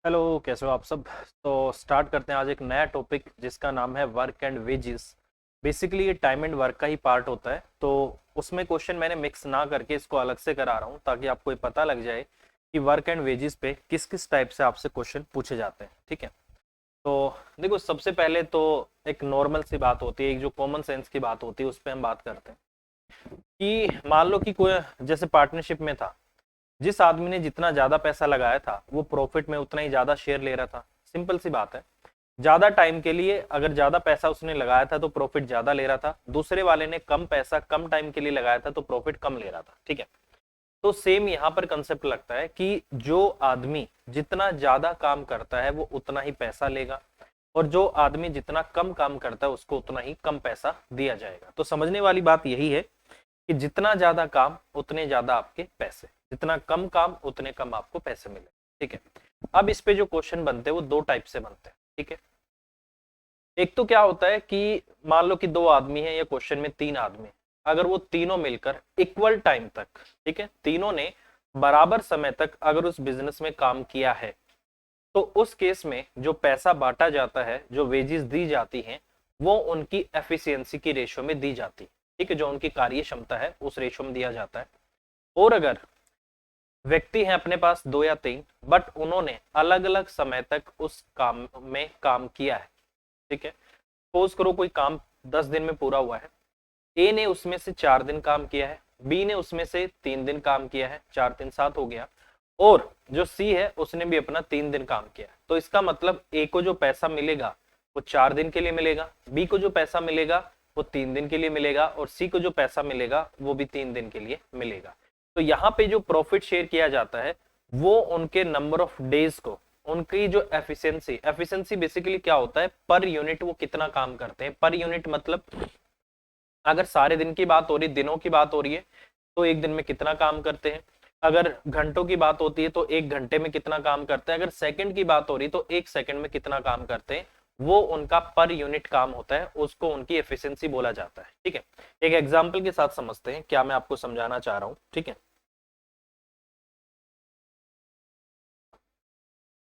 Hello, कैसे हो आप सब। तो स्टार्ट करते हैं आज एक नया टॉपिक जिसका नाम है वर्क एंड वेजेस। बेसिकली ये टाइम एंड वर्क का ही पार्ट होता है, तो उसमें क्वेश्चन मैंने मिक्स ना करके इसको अलग से करा रहा हूँ ताकि आपको ये पता लग जाए कि वर्क एंड वेजेस पे किस किस टाइप से आपसे क्वेश्चन पूछे जाते हैं। ठीक है, तो देखो सबसे पहले तो एक नॉर्मल सी बात होती है, एक जो कॉमन सेंस की बात होती है उस पर हम बात करते हैं कि मान लो कि कोई जैसे पार्टनरशिप में था, जिस आदमी ने जितना ज्यादा पैसा लगाया था वो प्रॉफिट में उतना ही ज्यादा शेयर ले रहा था। सिंपल सी बात है, ज्यादा टाइम के लिए अगर ज्यादा पैसा उसने लगाया था तो प्रॉफिट ज्यादा ले रहा था, दूसरे वाले ने कम पैसा कम टाइम के लिए लगाया था तो प्रॉफिट कम ले रहा था। ठीक है, तो सेम यहां पर कंसेप्ट लगता है कि जो आदमी जितना ज्यादा काम करता है वो उतना ही पैसा लेगा, और जो आदमी जितना कम काम करता है उसको उतना ही कम पैसा दिया जाएगा। तो समझने वाली बात यही है कि जितना ज्यादा काम उतने ज्यादा आपके पैसे, जितना कम काम उतने कम आपको पैसे मिले। ठीक है, अब इस पे जो क्वेश्चन बनते हैं वो दो टाइप से बनते हैं। ठीक है, एक तो क्या होता है कि मान लो कि दो आदमी है या क्वेश्चन में तीन आदमी है, अगर वो तीनों मिलकर इक्वल टाइम तक, ठीक है, तीनों ने बराबर समय तक अगर उस बिजनेस में काम किया है, तो उस केस में जो पैसा बांटा जाता है, जो वेजेस दी जाती हैं, वो उनकी एफिशिएंसी की रेशो में दी जाती है। ठीक है, जो उनकी कार्य क्षमता है उस रेशो में दिया जाता है। और अगर व्यक्ति हैं अपने पास दो या तीन, बट उन्होंने अलग अलग समय तक उस काम में काम किया है। ठीक है, सपोज करो कोई काम 10 दिन में पूरा हुआ है, ए ने उसमें से 4 दिन काम किया है, बी ने उसमें से 3 दिन काम किया है, 4 3 7 हो गया, और जो सी है उसने भी अपना 3 दिन काम किया है। तो इसका मतलब ए को जो पैसा मिलेगा वो 4 दिन के लिए मिलेगा, बी को जो पैसा मिलेगा वो 3 दिन के लिए मिलेगा, और सी को जो पैसा मिलेगा वो भी 3 दिन के लिए मिलेगा। तो यहाँ पे जो प्रॉफिट शेयर किया जाता है वो उनके नंबर ऑफ डेज को, उनकी जो एफिशिएंसी, एफिशिएंसी बेसिकली क्या होता है, पर यूनिट वो कितना काम करते हैं। पर यूनिट मतलब अगर सारे दिन की बात हो रही, दिनों की बात हो रही है, तो एक दिन में कितना काम करते हैं। अगर घंटों की बात होती है तो 1 घंटे में कितना काम करते हैं। अगर सेकंड की बात हो रही तो 1 सेकंड में कितना काम करते हैं। वो उनका पर यूनिट काम होता है, उसको उनकी एफिशिएंसी बोला जाता है। ठीक है, एक एग्जांपल के साथ समझते हैं क्या मैं आपको समझाना चाह रहा हूं। ठीक है,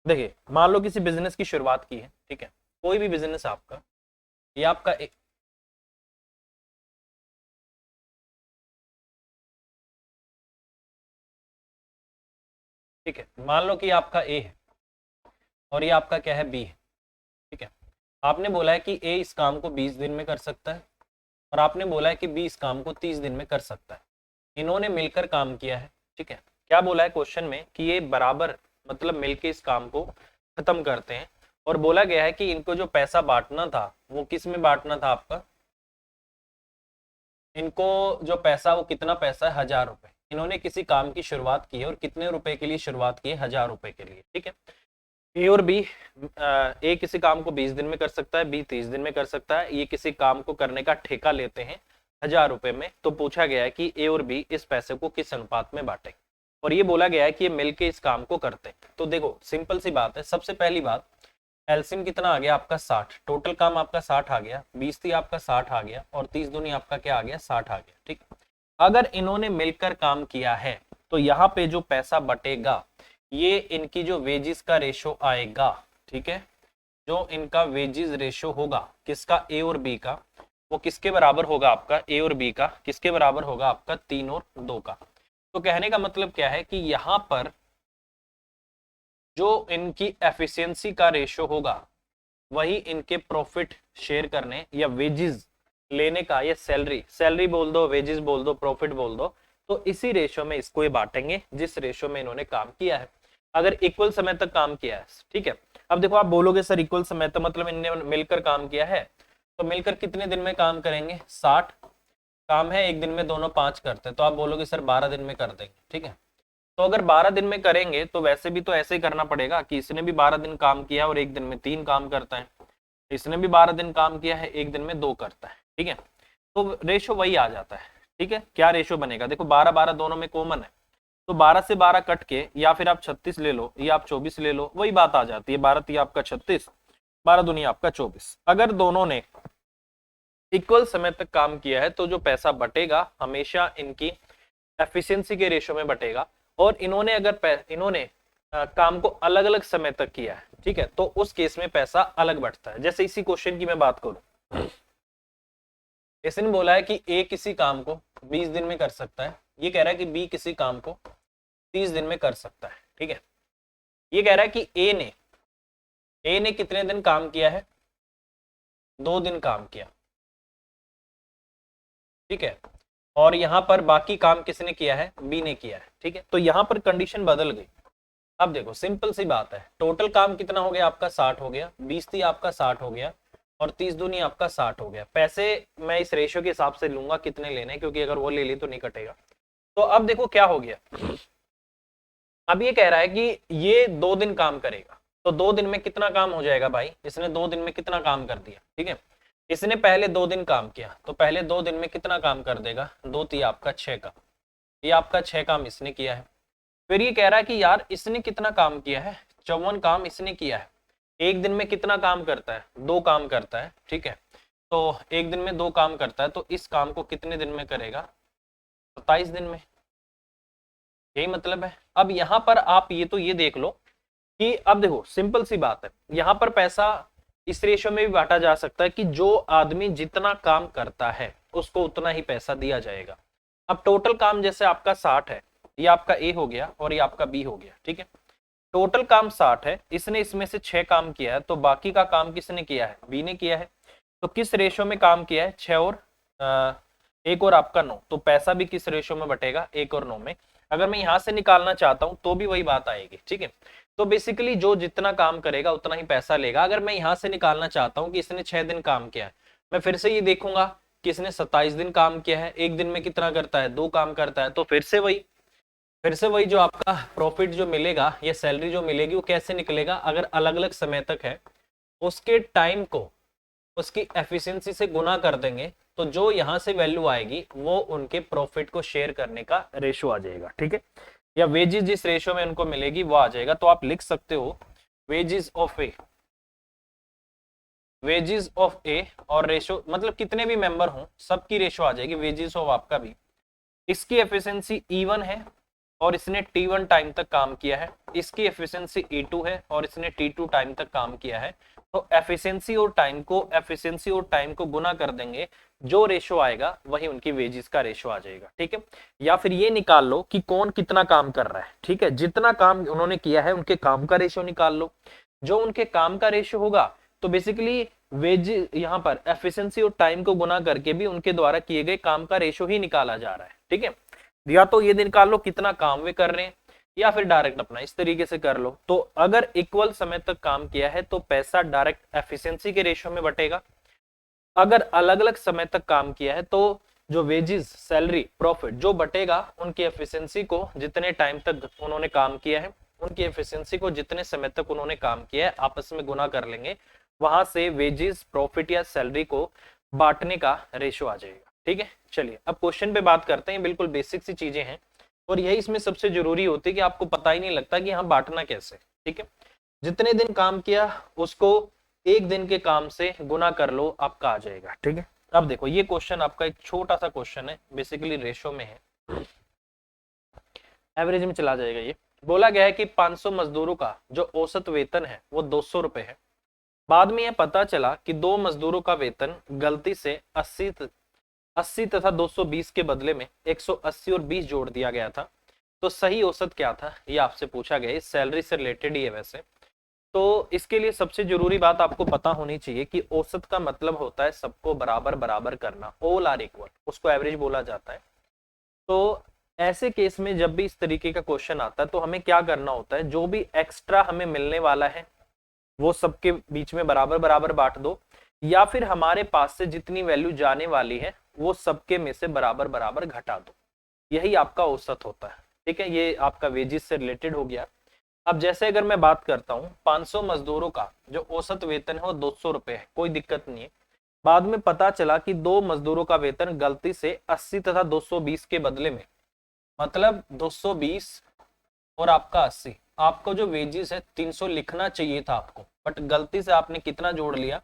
देखिए मान लो किसी बिजनेस की शुरुआत की है। ठीक है, कोई भी बिजनेस आपका, ये आपका ठीक है, मान लो कि आपका ए है और ये आपका क्या है, बी है। ठीक है, आपने बोला है कि ए इस काम को 20 दिन में कर सकता है, और आपने बोला है कि बी इस काम को 30 दिन में कर सकता है। इन्होंने मिलकर काम किया है। ठीक है, क्या बोला है क्वेश्चन में कि ये बराबर मतलब मिलके इस काम को खत्म करते हैं, और बोला गया है कि इनको जो पैसा बांटना था वो किस में बांटना था आपका, इनको जो पैसा वो कितना पैसा है, 1000 रुपए। इन्होंने किसी काम की शुरुआत की है और कितने रुपए के लिए शुरुआत की है, 1000 रुपए के लिए। ठीक है, ए और बी, ए किसी काम को 20 दिन में कर सकता है, बी 30 दिन में कर सकता है। ये किसी काम को करने का ठेका लेते हैं 1000 रुपए में। तो पूछा गया है कि ए और बी इस पैसे को किस अनुपात में बांटेंगे, और ये बोला गया है कि ये मिलके इस काम को करते हैं। तो देखो सिंपल सी बात है, सबसे पहली बात, एलसीएम कितना आ गया आपका 60, टोटल काम आपका 60 आ गया, 20 थी आपका 60 आ गया, और 30 दूनी आपका क्या आ गया, 60 आ गया। ठीक, अगर इन्होंने मिलकर काम किया है तो यहाँ पे जो पैसा बटेगा ये इनकी जो वेजिस का रेशो आएगा। ठीक है, जो इनका वेजिस रेशो होगा किसका, ए और बी का, वो किसके बराबर होगा आपका, ए और बी का किसके बराबर होगा आपका, 3 और 2 का। तो कहने का मतलब क्या है कि यहाँ पर जो इनकी एफिशिएंसी का रेशो होगा वही इनके प्रॉफिट शेयर करने या वेजेस लेने का, या सैलरी, सैलरी बोल दो, वेजेस बोल दो, प्रॉफिट बोल दो, तो इसी रेशो में इसको ये बांटेंगे जिस रेशो में इन्होंने काम किया है, अगर इक्वल समय तक काम किया है। ठीक है, अब देखो आप बोलोगे सर इक्वल समय तक मतलब इनने मिलकर काम किया है, तो मिलकर कितने दिन में काम करेंगे, 60 काम है, एक दिन में दोनों 5 करते हैं, तो आप बोलोगे सर 12 दिन में कर देंगे। ठीक है, तो अगर 12 दिन में करेंगे तो वैसे भी तो ऐसे ही करना पड़ेगा कि इसने भी 12 दिन काम किया और एक दिन में 3 काम करता है, इसने भी 12 दिन काम किया है, एक दिन में 2 करता है। ठीक है, तो रेशो वही आ जाता है। ठीक है, क्या रेशो बनेगा, देखो 12 12 दोनों में कॉमन है, तो 12 से 12 कट के या फिर आप 36 ले लो या आप 24 ले लो, वही बात आ जाती है, 12 तीन आपका 36, 12 दूनी आपका 24। अगर दोनों ने इक्वल समय तक काम किया है तो जो पैसा बटेगा हमेशा इनकी एफिशिएंसी के रेशो में बटेगा। और इन्होंने अगर इन्होंने काम को अलग अलग समय तक किया है, ठीक है, तो उस केस में पैसा अलग बढ़ता है। जैसे इसी क्वेश्चन की मैं बात करूं, इसने बोला है कि ए किसी काम को 20 दिन में कर सकता है, ये कह रहा है कि बी किसी काम को 30 दिन में कर सकता है, ठीक है। ये कह रहा है कि ए ने कितने दिन काम किया है, 2 दिन काम किया, ठीक है, और यहां पर बाकी काम किसने किया है, बी ने किया है, ठीक है। तो यहां पर कंडीशन बदल गई। अब देखो सिंपल सी बात है, टोटल काम कितना हो गया आपका, 60 हो गया, 20 थी आपका 60 हो गया, और 30 दूनी आपका 60 हो गया। पैसे मैं इस रेशियो के हिसाब से लूंगा कितने लेने, क्योंकि अगर वो ले ली तो नहीं कटेगा। तो अब देखो क्या हो गया, अब ये कह रहा है कि ये 2 दिन काम करेगा, तो 2 दिन में कितना काम हो जाएगा भाई, इसने 2 दिन में कितना काम कर दिया, ठीक है। इसने पहले 2 दिन काम किया, तो पहले 2 दिन में कितना काम कर देगा, 2 थी आपका 6 काम, ये आपका 6 काम इसने किया है। फिर ये कह रहा है कि यार इसने कितना काम किया है, 54 काम इसने किया है। एक दिन में कितना काम करता है, 2 काम करता है, ठीक है। तो एक दिन में 2 काम करता है, तो इस काम को कितने दिन में करेगा, 27 दिन में, यही मतलब है। अब यहां पर आप ये देख लो कि अब देखो सिंपल सी बात है, यहां पर पैसा इस रेशो में भी बांटा जा सकता है कि जो आदमी जितना काम करता है उसको उतना ही पैसा दिया जाएगा। अब टोटल काम जैसे आपका 60 है, ये आपका ए हो गया और ये आपका बी हो गया, ठीक है। टोटल काम 60 है, इसने इसमें से 6 काम किया है, तो बाकी का काम किसने किया है, बी ने किया है। तो किस रेशो में काम किया है, 6 और 1 और आपका 9, तो पैसा भी किस रेशो में बटेगा, 1 और 9 में। अगर मैं यहां से निकालना चाहता हूं तो भी वही बात आएगी, ठीक है। तो बेसिकली जो जितना काम करेगा उतना ही पैसा लेगा। अगर मैं यहां से निकालना चाहता हूं कि इसने 6 दिन काम किया है, मैं फिर से ये देखूंगा कि इसने 27 दिन काम किया है, एक दिन में कितना करता है, 2 काम करता है, तो फिर से वही जो आपका प्रॉफिट जो मिलेगा, ये सैलरी जो मिलेगी वो कैसे निकलेगा, अगर अलग अलग समय तक है उसके टाइम को उसकी एफिशिएंसी से गुना कर देंगे, तो जो यहां से वैल्यू आएगी वो उनके प्रॉफिट को शेयर करने का रेशो आ जाएगा, ठीक है, या वेजेस जिस रेशो में उनको मिलेगी वो आ जाएगा। तो आप लिख सकते हो वेजेस ऑफ ए और रेशो मतलब कितने भी मेंबर हों सबकी रेशो आ जाएगी, वेजेस ऑफ आपका भी, इसकी एफिशिएंसी E1 है और इसने T1 टाइम तक काम किया है, इसकी एफिशिएंसी E2 है और इसने T2 टाइम तक काम किया है। तो एफिशिएंसी और टाइम को गुना कर देंगे, जो रेशो आएगा वही उनकी वेजेस का रेशो आ जाएगा, ठीक है। या फिर ये निकाल लो कि कौन कितना काम कर रहा है, ठीक है, जितना काम उन्होंने किया है उनके काम का रेशो निकाल लो, जो उनके काम का रेशो होगा तो बेसिकली वेज यहाँ पर एफिशिएंसी और टाइम को गुना करके भी उनके द्वारा किए गए काम का रेशो ही निकाला जा रहा है, ठीक है। या तो ये निकाल लो कितना काम वे कर रहे हैं, या फिर डायरेक्ट अपना इस तरीके से कर लो। तो अगर इक्वल समय तक काम किया है तो पैसा डायरेक्ट एफिशिएंसी के रेशो में बटेगा, अगर अलग अलग समय तक काम किया है तो जो वेजेस सैलरी प्रॉफिट जो बटेगा उनकी एफिशिएंसी को जितने टाइम तक उन्होंने काम किया है, उनकी एफिशिएंसी को जितने समय तक उन्होंने काम किया है आपस में गुना कर लेंगे, वहां से वेजेस प्रॉफिट या सैलरी को बांटने का रेशो आ जाएगा, ठीक है। चलिए अब क्वेश्चन पे बात करते हैं, बिल्कुल बेसिक सी चीजें हैं और यही इसमें सबसे जरूरी होती है कि आपको पता ही नहीं लगता कि हाँ बांटना कैसे, ठीक है। जितने दिन काम किया उसको एक दिन के काम से गुना कर लो, आपका आ जाएगा, ठीक है। अब देखो ये क्वेश्चन आपका एक छोटा सा क्वेश्चन है, बेसिकली रेशो में है, एवरेज में चला जाएगा। ये बोला गया है कि 500 मजदूरों का जो औसत वेतन है वो 200 रुपए है। बाद में यह पता चला कि 2 मजदूरों का वेतन गलती से 80 तथा 220 के बदले में 180 और 20 जोड़ दिया गया था, तो सही औसत क्या था, ये आपसे पूछा गया है, सैलरी से रिलेटेड ही है वैसे। तो इसके लिए सबसे जरूरी बात आपको पता होनी चाहिए कि औसत का मतलब होता है सबको बराबर बराबर करना, ऑल आर इक्वल, उसको एवरेज बोला जाता है। तो ऐसे केस में जब भी इस तरीके का क्वेश्चन आता है तो हमें क्या करना होता है, जो भी एक्स्ट्रा हमें मिलने वाला है वो सबके बीच में बराबर बराबर बांट दो, या फिर हमारे पास से जितनी वैल्यू जाने वाली है वो सबके में से बराबर बराबर घटा दो, यही आपका औसत होता है, ठीक है। ये आपका वेजेस से रिलेटेड हो गया। अब जैसे अगर मैं बात करता हूँ 500 मजदूरों का जो औसत वेतन है वो 200 रुपए है, कोई दिक्कत नहीं है। बाद में पता चला कि 2 मजदूरों का वेतन गलती से 80 तथा 220 के बदले में, मतलब 220 और आपका 80, आपको जो वेजेस है 300 लिखना चाहिए था आपको, बट गलती से आपने कितना जोड़ लिया,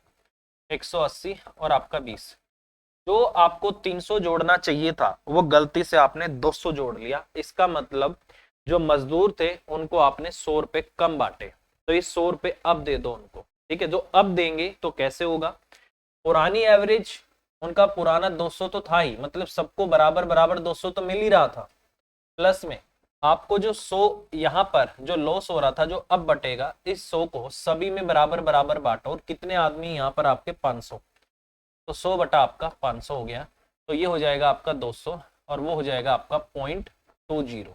180 और आपका 20, जो आपको 300 जोड़ना चाहिए था वो गलती से आपने 200 जोड़ लिया। इसका मतलब जो मजदूर थे उनको आपने 100 रुपए कम बांटे, तो ये 100 रुपए अब दे दो उनको, ठीक है। जो अब देंगे तो कैसे होगा, पुरानी एवरेज उनका पुराना 200 तो था ही, मतलब सबको बराबर बराबर 200 तो मिल ही रहा था, प्लस में आपको जो 100 यहाँ पर जो लॉस हो रहा था जो अब बटेगा, इस 100 को सभी में बराबर बराबर बांटो, और कितने आदमी यहाँ पर आपके 500, तो 100 बटा आपका 500 हो गया, तो ये हो जाएगा आपका 200 और वो हो जाएगा आपका 0.20,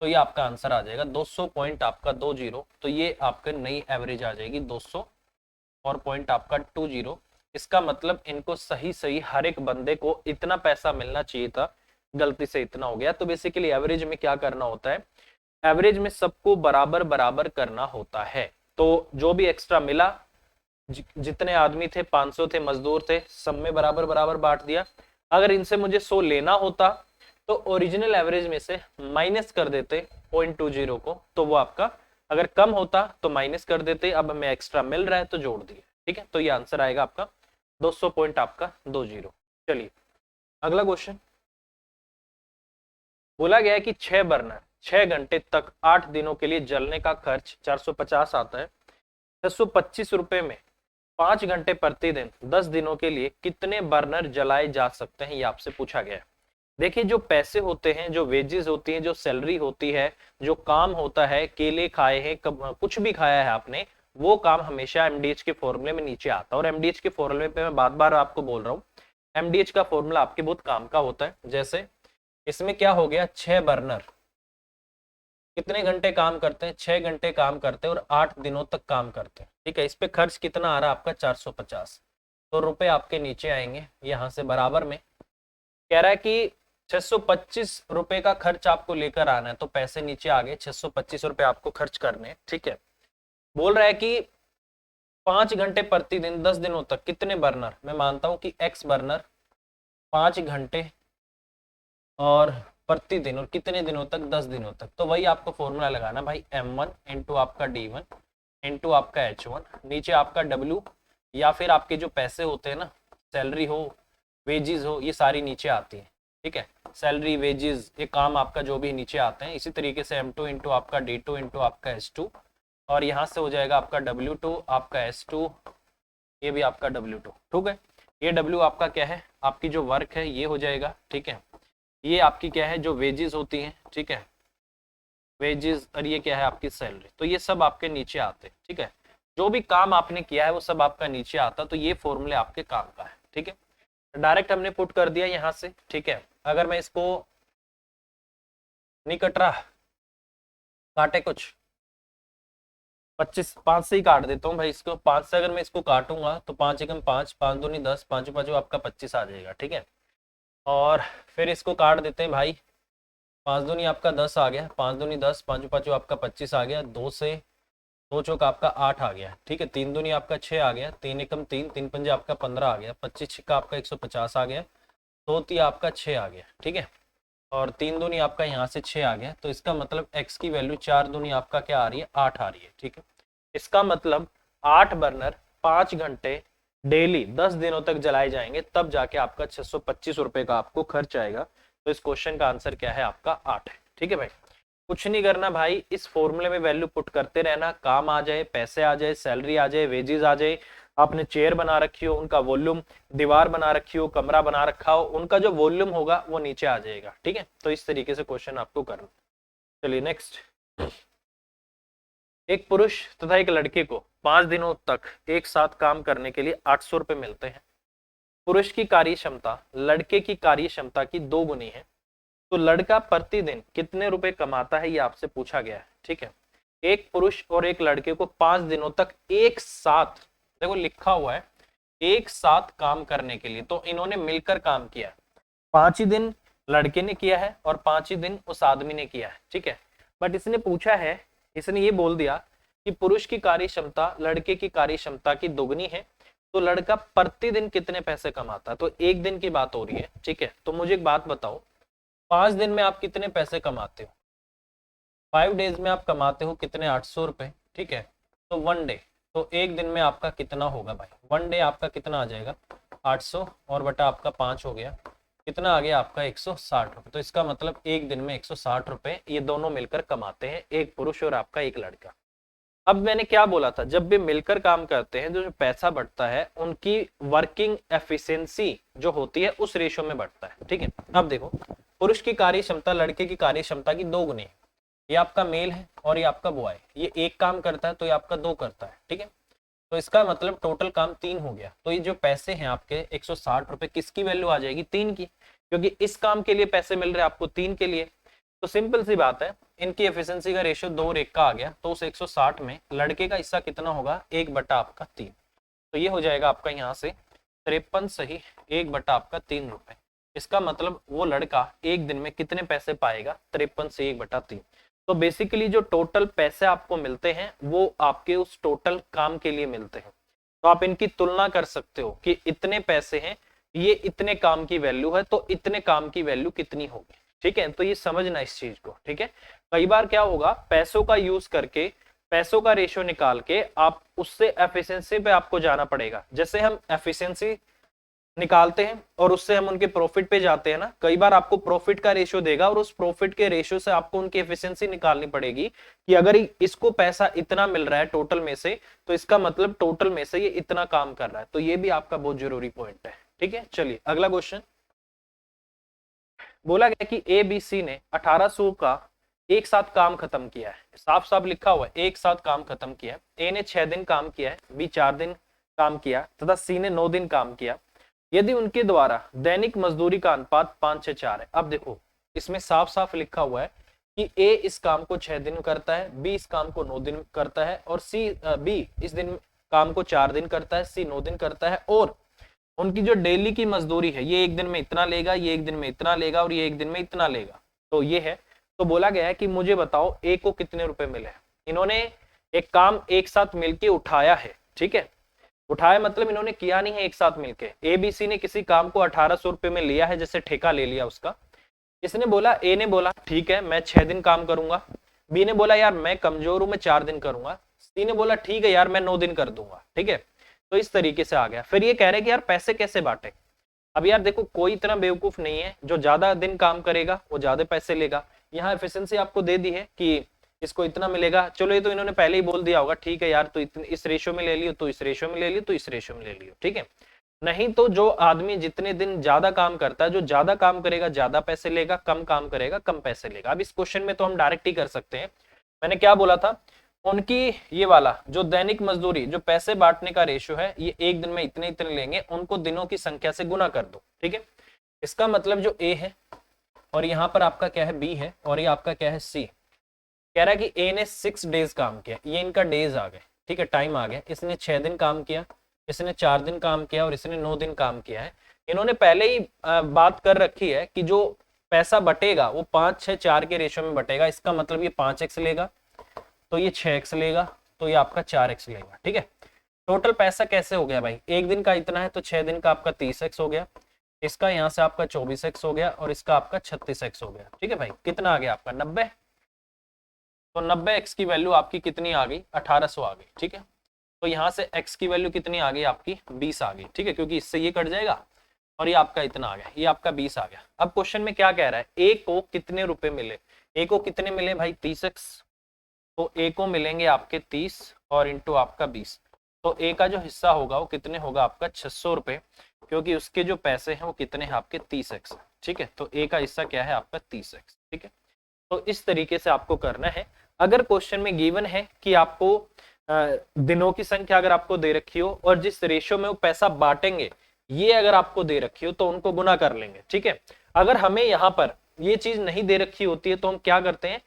तो ये आपका आंसर आ जाएगा 200 पॉइंट आपका 20, तो ये आपका नई एवरेज आ जाएगी 200 और पॉइंट आपका 20। इसका मतलब इनको सही सही हर एक बंदे को इतना पैसा मिलना चाहिए था, गलती से इतना हो गया। तो बेसिकली एवरेज में क्या करना होता है, एवरेज में सबको बराबर बराबर करना होता है। तो जो भी एक्स्ट्रा मिला, जितने आदमी थे 500 थे, मजदूर थे, सब में बराबर बराबर बांट दिया। अगर इनसे मुझे 100 लेना होता तो ओरिजिनल एवरेज में से माइनस कर देते 0.20 को, तो वो आपका अगर कम होता तो माइनस कर देते, अब हमें एक्स्ट्रा मिल रहा है तो जोड़ दिए, ठीक है। तो ये आंसर आएगा आपका 200 पॉइंट आपका 20। चलिए अगला क्वेश्चन, बोला गया है कि 6 बर्नर 6 घंटे तक 8 दिनों के लिए जलने का खर्च 450 आता है, 625 रुपए में 5 घंटे प्रतिदिन 10 दिनों के लिए कितने बर्नर जलाए जा सकते हैं, ये आपसे पूछा गया है। देखिए जो पैसे होते हैं, जो वेजेस होती हैं, जो सैलरी होती है, जो काम होता है, केले खाए हैं, कुछ भी खाया है आपने, वो काम हमेशा एमडीएच के फॉर्मूले में नीचे आता है। और एमडीएच के फॉर्मूले पे मैं बार बार आपको बोल रहा हूँ, एमडीएच का फॉर्मूला आपके बहुत काम का होता है। जैसे इसमें क्या हो गया, 6 बर्नर कितने घंटे काम करते हैं, 6 घंटे काम करते हैं और 8 दिनों तक काम करते हैं, ठीक है। इस पे खर्च कितना आ रहा है आपका 450, तो रुपए आपके नीचे आएंगे यहां से बराबर में। कह रहा है कि 625 रुपए का खर्च आपको लेकर आना है, तो पैसे नीचे आ गए, 625 रुपए आपको खर्च करने, ठीक है। बोल रहा है कि 5 घंटे प्रतिदिन 10 दिनों तक कितने बर्नर, मैं मानता हूं कि एक्स बर्नर 5 घंटे और प्रतिदिन और कितने दिनों तक, 10 दिनों तक, तो वही आपको फॉर्मूला लगाना भाई, m1 इंटू आपका d1 इंटू आपका h1, नीचे आपका w, या फिर आपके जो पैसे होते हैं ना, सैलरी हो वेजेस हो, ये सारी नीचे आती है, ठीक है। सैलरी वेजेस ये काम आपका जो भी नीचे आते हैं, इसी तरीके से m2 इंटू आपका d2 इंटू आपका h2, और यहाँ से हो जाएगा आपका w2 आपका s2, ये भी आपका w2, ठीक है। ये w आपका क्या है, आपकी जो वर्क है ये हो जाएगा, ठीक है। ये आपकी क्या है, जो वेजेस होती हैं, ठीक है, वेजेस, और ये क्या है आपकी सैलरी, तो ये सब आपके नीचे आते हैं, ठीक है। जो भी काम आपने किया है वो सब आपका नीचे आता, तो ये फॉर्मूले आपके काम का है, ठीक है। डायरेक्ट हमने पुट कर दिया यहाँ से, ठीक है। अगर मैं इसको नहीं कट रहा, काटे कुछ 25, 5 से ही काट देता हूँ भाई इसको, 5 से अगर मैं इसको काटूंगा तो 5 एकम 5, 5 दूनी 10, 5 5 आपका 25 आ जाएगा, ठीक है। और फिर इसको काट देते हैं भाई, 5 दूनी आपका 10 आ गया, 5 दूनी 10, 5 5 आपका 25 आ गया, 2 से 2 चौक आपका 8 आ गया, ठीक है। 3 दूनी आपका 6 आ गया, 3 एकम 3, 3 पंजे आपका 15 आ गया, 25 छिक्का आपका 150 आ गया, 2 ती आपका 6 आ गया, ठीक है। और 3 दूनी आपका यहाँ से 6 आ गया, तो इसका मतलब x की वैल्यू 4 दूनी आपका क्या आ रही है, 8 आ रही है, ठीक है। इसका मतलब 8 बर्नर 5 घंटे डेली 10 दिनों तक जलाए जाएंगे, तब जाके आपका 625 रुपए का आपको खर्च आएगा। तो इस क्वेश्चन का आंसर क्या है आपका 8 है, ठीक है भाई। कुछ नहीं करना भाई, इस फॉर्मूले में वैल्यू पुट करते रहना, काम आ जाए, पैसे आ जाए, सैलरी आ जाए, वेजेस आ जाए, आपने चेयर बना रखी हो उनका वॉल्यूम, दीवार बना रखी हो, कमरा बना रखा हो, उनका जो वॉल्यूम होगा वो नीचे आ जाएगा, ठीक है। तो इस तरीके से क्वेश्चन आपको करना। चलिए नेक्स्ट, एक पुरुष तथा एक लड़के को 5 दिनों तक एक साथ काम करने के लिए 800 रुपए मिलते हैं। पुरुष की कार्य क्षमता लड़के की कार्य क्षमता की 2 गुनी है, तो लड़का प्रतिदिन कितने रुपए कमाता है, ये आपसे पूछा गया है, ठीक है। एक पुरुष और एक लड़के को 5 दिनों तक एक साथ, देखो लिखा हुआ है एक साथ काम करने के लिए, तो इन्होंने मिलकर काम किया, 5 ही दिन लड़के ने किया है और 5 ही दिन उस आदमी ने किया है, ठीक है। बट इसने पूछा है, इसने ये बोल दिया कि पुरुष की कार्य क्षमता लड़के की कार्य क्षमता की दोगुनी है, तो लड़का प्रतिदिन कितने पैसे कमाता है, तो एक दिन की बात हो रही है, ठीक है। तो मुझे एक बात बताओ, 5 दिन में आप कितने पैसे कमाते हो, 5 डेज में आप कमाते हो कितने, 800 रुपए, ठीक है। तो 1 डे, तो एक दिन में आपका कितना होगा भाई, 1 डे आपका कितना आ जाएगा 800 और बटा आपका 5 हो गया, कितना आ गया आपका 160 रुपए। तो इसका मतलब एक दिन में 160 रुपए ये दोनों मिलकर कमाते हैं, एक पुरुष और आपका एक लड़का। अब मैंने क्या बोला था, जब भी मिलकर काम करते हैं जो पैसा बढ़ता है उनकी वर्किंग एफिशिएंसी जो होती है उस रेशो में बढ़ता है। ठीक है, अब देखो पुरुष की कार्य क्षमता लड़के की कार्य क्षमता की 2 गुनी है। ये आपका मेल है और ये आपका बॉय, ये एक काम करता है तो ये आपका 2 करता है। ठीक है, तो इसका मतलब टोटल काम 3 हो गया। तो ये जो पैसे हैं आपके 160 रुपए, किसकी वैल्यू आ जाएगी, 3 की, क्योंकि इस काम के लिए पैसे मिल रहे हैं आपको 3 के लिए। तो सिंपल सी बात है, इनकी एफिशिएंसी का रेशियो 2 और 1 का आ गया। तो उस 160 में लड़के का हिस्सा कितना होगा, 1 बटा आपका 3। तो ये हो जाएगा आपका यहाँ से 53 सही 1 बटा आपका 3 रुपए। इसका मतलब वो लड़का एक दिन में कितने पैसे पाएगा, 53 से 1 बटा 3। तो बेसिकली जो टोटल पैसे आपको मिलते हैं वो आपके उस टोटल काम के लिए मिलते हैं। तो आप इनकी तुलना कर सकते हो कि इतने पैसे हैं, ये इतने काम की वैल्यू है, तो इतने काम की वैल्यू कितनी होगी। ठीक है, तो ये समझना इस चीज को। ठीक है, कई बार क्या होगा, पैसों का यूज करके पैसों का रेशियो निकाल के आप उससे एफिशिएंसी पे आपको जाना पड़ेगा। जैसे हम एफिशिएंसी निकालते हैं और उससे हम उनके प्रॉफिट पे जाते हैं ना, कई बार आपको प्रॉफिट का रेशियो देगा और उस प्रॉफिट के रेशियो से आपको उनकी एफिशिएंसी निकालनी पड़ेगी कि अगर इसको पैसा इतना मिल रहा है टोटल में से, तो इसका मतलब टोटल में से ये इतना काम कर रहा है। तो ये भी आपका बहुत जरूरी पॉइंट है। ठीक है, चलिए अगला क्वेश्चन। बोला गया कि ए बी सी ने 1800 का एक साथ काम खत्म किया है। साफ साफ लिखा हुआ है, एक साथ काम खत्म किया है। ए ने 6 दिन काम किया है, बी 4 दिन काम किया तथा सी ने 9 दिन काम किया। यदि उनके द्वारा दैनिक मजदूरी का अनुपात 5-6-4 है। अब देखो इसमें साफ साफ लिखा हुआ है कि ए इस काम को 6 दिन करता है, बी इस काम को 9 दिन करता है, और बी इस दिन काम को 4 दिन करता है, सी 9 दिन करता है, और उनकी जो डेली की मजदूरी है ये एक दिन में इतना लेगा, ये एक दिन में इतना लेगा, और ये एक दिन में इतना लेगा। तो ये है। तो बोला गया है कि मुझे बताओ ए को कितने रुपए मिले। इन्होंने एक काम एक साथ मिलके उठाया है। ठीक है, उठाया मतलब इन्होंने किया नहीं है एक साथ मिलके। ए बी सी ने किसी काम को 1800 रुपए में लिया है, जैसे ठेका ले लिया उसका। इसने बोला, ए ने बोला ठीक है मैं 6 दिन काम करूंगा, बी ने बोला यार मैं कमजोर हूं मैं 4 दिन करूंगा, सी ने बोला ठीक है यार मैं 9 दिन कर दूंगा। ठीक है, तो इस तरीके से आ गया। फिर ये कह रहे कि यार पैसे कैसे बांटे। अब यार देखो कोई इतना बेवकूफ नहीं है, जो ज्यादा दिन काम करेगा वो ज्यादा पैसे लेगा। यहाँ एफिशिएंसी आपको दे दी है कि इसको इतना मिलेगा, चलो ये तो इन्होंने पहले ही बोल दिया होगा, ठीक है यार तो इस रेशो में ले लियो, तो इस रेशो में ले लियो, तो इस रेशो में ले लियो। ठीक है, नहीं तो जो आदमी जितने दिन ज्यादा काम करता है, जो ज्यादा काम करेगा ज्यादा पैसे लेगा, कम काम करेगा कम पैसे लेगा। अब इस क्वेश्चन में तो हम डायरेक्ट ही कर सकते हैं। मैंने क्या बोला था, उनकी ये वाला जो दैनिक मजदूरी जो पैसे बांटने का रेशियो है, ये एक दिन में इतने इतने लेंगे, उनको दिनों की संख्या से गुना कर दो। ठीक है, इसका मतलब जो ए है और यहाँ पर आपका क्या है बी है, और ये आपका क्या है सी। कह रहा है कि ए ने 6 डेज काम किया, ये इनका डेज आ गए। ठीक है, टाइम आ गया। इसने 6 दिन काम किया, इसने 4 दिन काम किया, और इसने 9 दिन काम किया है। इन्होंने पहले ही बात कर रखी है कि जो पैसा बटेगा वो 5-6-4 के रेशियो में बटेगा। इसका मतलब ये 5x लेगा, तो ये 6x लेगा, तो ये आपका 4x लेगा। ठीक है, टोटल पैसा कैसे हो गया भाई, एक दिन का इतना है तो 6 दिन का आपका 30x हो गया, इसका यहाँ से आपका 24x हो गया, और इसका आपका 36x हो गया। ठीक है भाई, कितना आ गया आपका 90। तो 90x की वैल्यू आपकी कितनी आ गई, 1800 आ गई। ठीक है, तो यहाँ से x की वैल्यू कितनी आ गई आपकी 20 आ गई। ठीक है, क्योंकि इससे ये कट जाएगा और ये आपका इतना आ गया, ये आपका 20 आ गया। अब क्वेश्चन में क्या कह रहा है, ए को कितने रुपए मिले। ए को कितने मिले भाई 30x, तो ए को मिलेंगे आपके 30 और इंटू आपका 20। तो ए का जो हिस्सा होगा वो कितने होगा आपका 600 रुपए, क्योंकि उसके जो पैसे हैं वो कितने हैं आपके 30x। ठीक है, तो ए का हिस्सा क्या है आपका 30x। ठीक है, तो इस तरीके से आपको करना है। अगर क्वेश्चन में गिवन है कि आपको दिनों की संख्या अगर आपको दे रखी हो और जिस रेशियो में वो पैसा बांटेंगे ये अगर आपको दे रखी हो तो उनको गुना कर लेंगे। ठीक है, अगर हमें यहाँ पर ये चीज नहीं दे रखी होती है तो हम क्या करते हैं,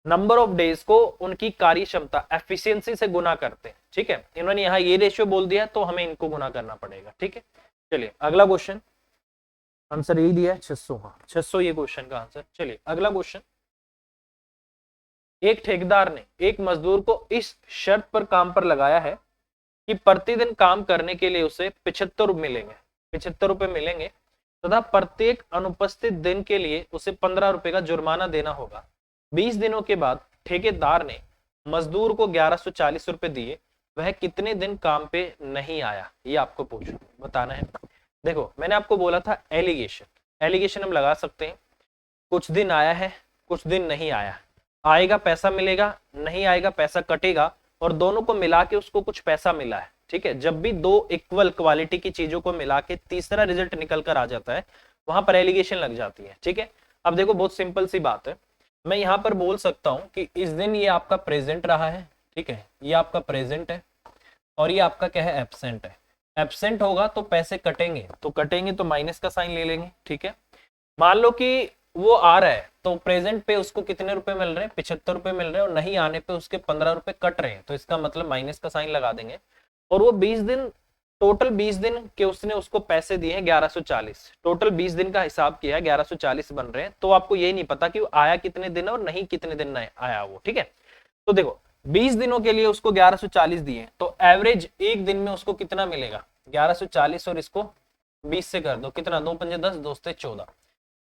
नंबर ऑफ डेज को उनकी कार्य क्षमता एफिशिएंसी से गुना करते हैं। ठीक है, इन्होंने यहाँ ये रेशियो बोल दिया तो हमें इनको गुना करना पड़ेगा। ठीक है, चलिए अगला क्वेश्चन। आंसर यही दिया है 600। हाँ 600 ये क्वेश्चन का आंसर। चलिए अगला क्वेश्चन। एक ठेकेदार ने एक मजदूर को इस शर्त पर काम पर लगाया है कि प्रतिदिन काम करने के लिए उसे 75 मिलेंगे, 75 रुपए मिलेंगे तथा प्रत्येक अनुपस्थित दिन के लिए उसे 15 रुपए का जुर्माना देना होगा। 20 दिनों के बाद ठेकेदार ने मजदूर को 1140 रुपए दिए, वह कितने दिन काम पे नहीं आया, ये आपको पूछो बताना है। देखो मैंने आपको बोला था एलिगेशन, एलिगेशन हम लगा सकते हैं, कुछ दिन आया है, कुछ दिन नहीं आया, आएगा पैसा मिलेगा, नहीं आएगा पैसा कटेगा, और दोनों को मिला के उसको कुछ पैसा मिला है। ठीक है, जब भी दो इक्वल क्वालिटी की चीजों को मिला के तीसरा रिजल्ट निकल कर आ जाता है, वहां पर एलिगेशन लग जाती है। ठीक है, अब देखो बहुत सिंपल सी बात है, मैं यहां पर बोल सकता हूं कि इस दिन ये आपका प्रेजेंट रहा है, ठीक है, ये आपका प्रेजेंट है, और ये आपका क्या है, एब्सेंट है। एब्सेंट होगा तो पैसे कटेंगे, तो कटेंगे तो माइनस का साइन ले लेंगे। ठीक है, मान लो कि वो आ रहा है तो प्रेजेंट पे उसको कितने रुपए मिल रहे हैं, 75 रुपए मिल रहे हैं, और नहीं आने पे उसके 15 रुपए कट रहे हैं, तो इसका मतलब माइनस का साइन लगा देंगे। और वो 20 दिन, टोटल 20 दिन के उसने उसको पैसे दिए हैं 1140, टोटल 20 दिन का हिसाब किया है, 1140 बन रहे हैं। तो आपको ये नहीं पता कि वो आया कितने दिन और नहीं कितने दिन आया वो। ठीक है, तो देखो 20 दिनों के लिए उसको 1140 दिए, तो एवरेज एक दिन में उसको कितना मिलेगा, 1140 और इसको 20 से कर दो, कितना, 2 पंजे 10, 2 से 14,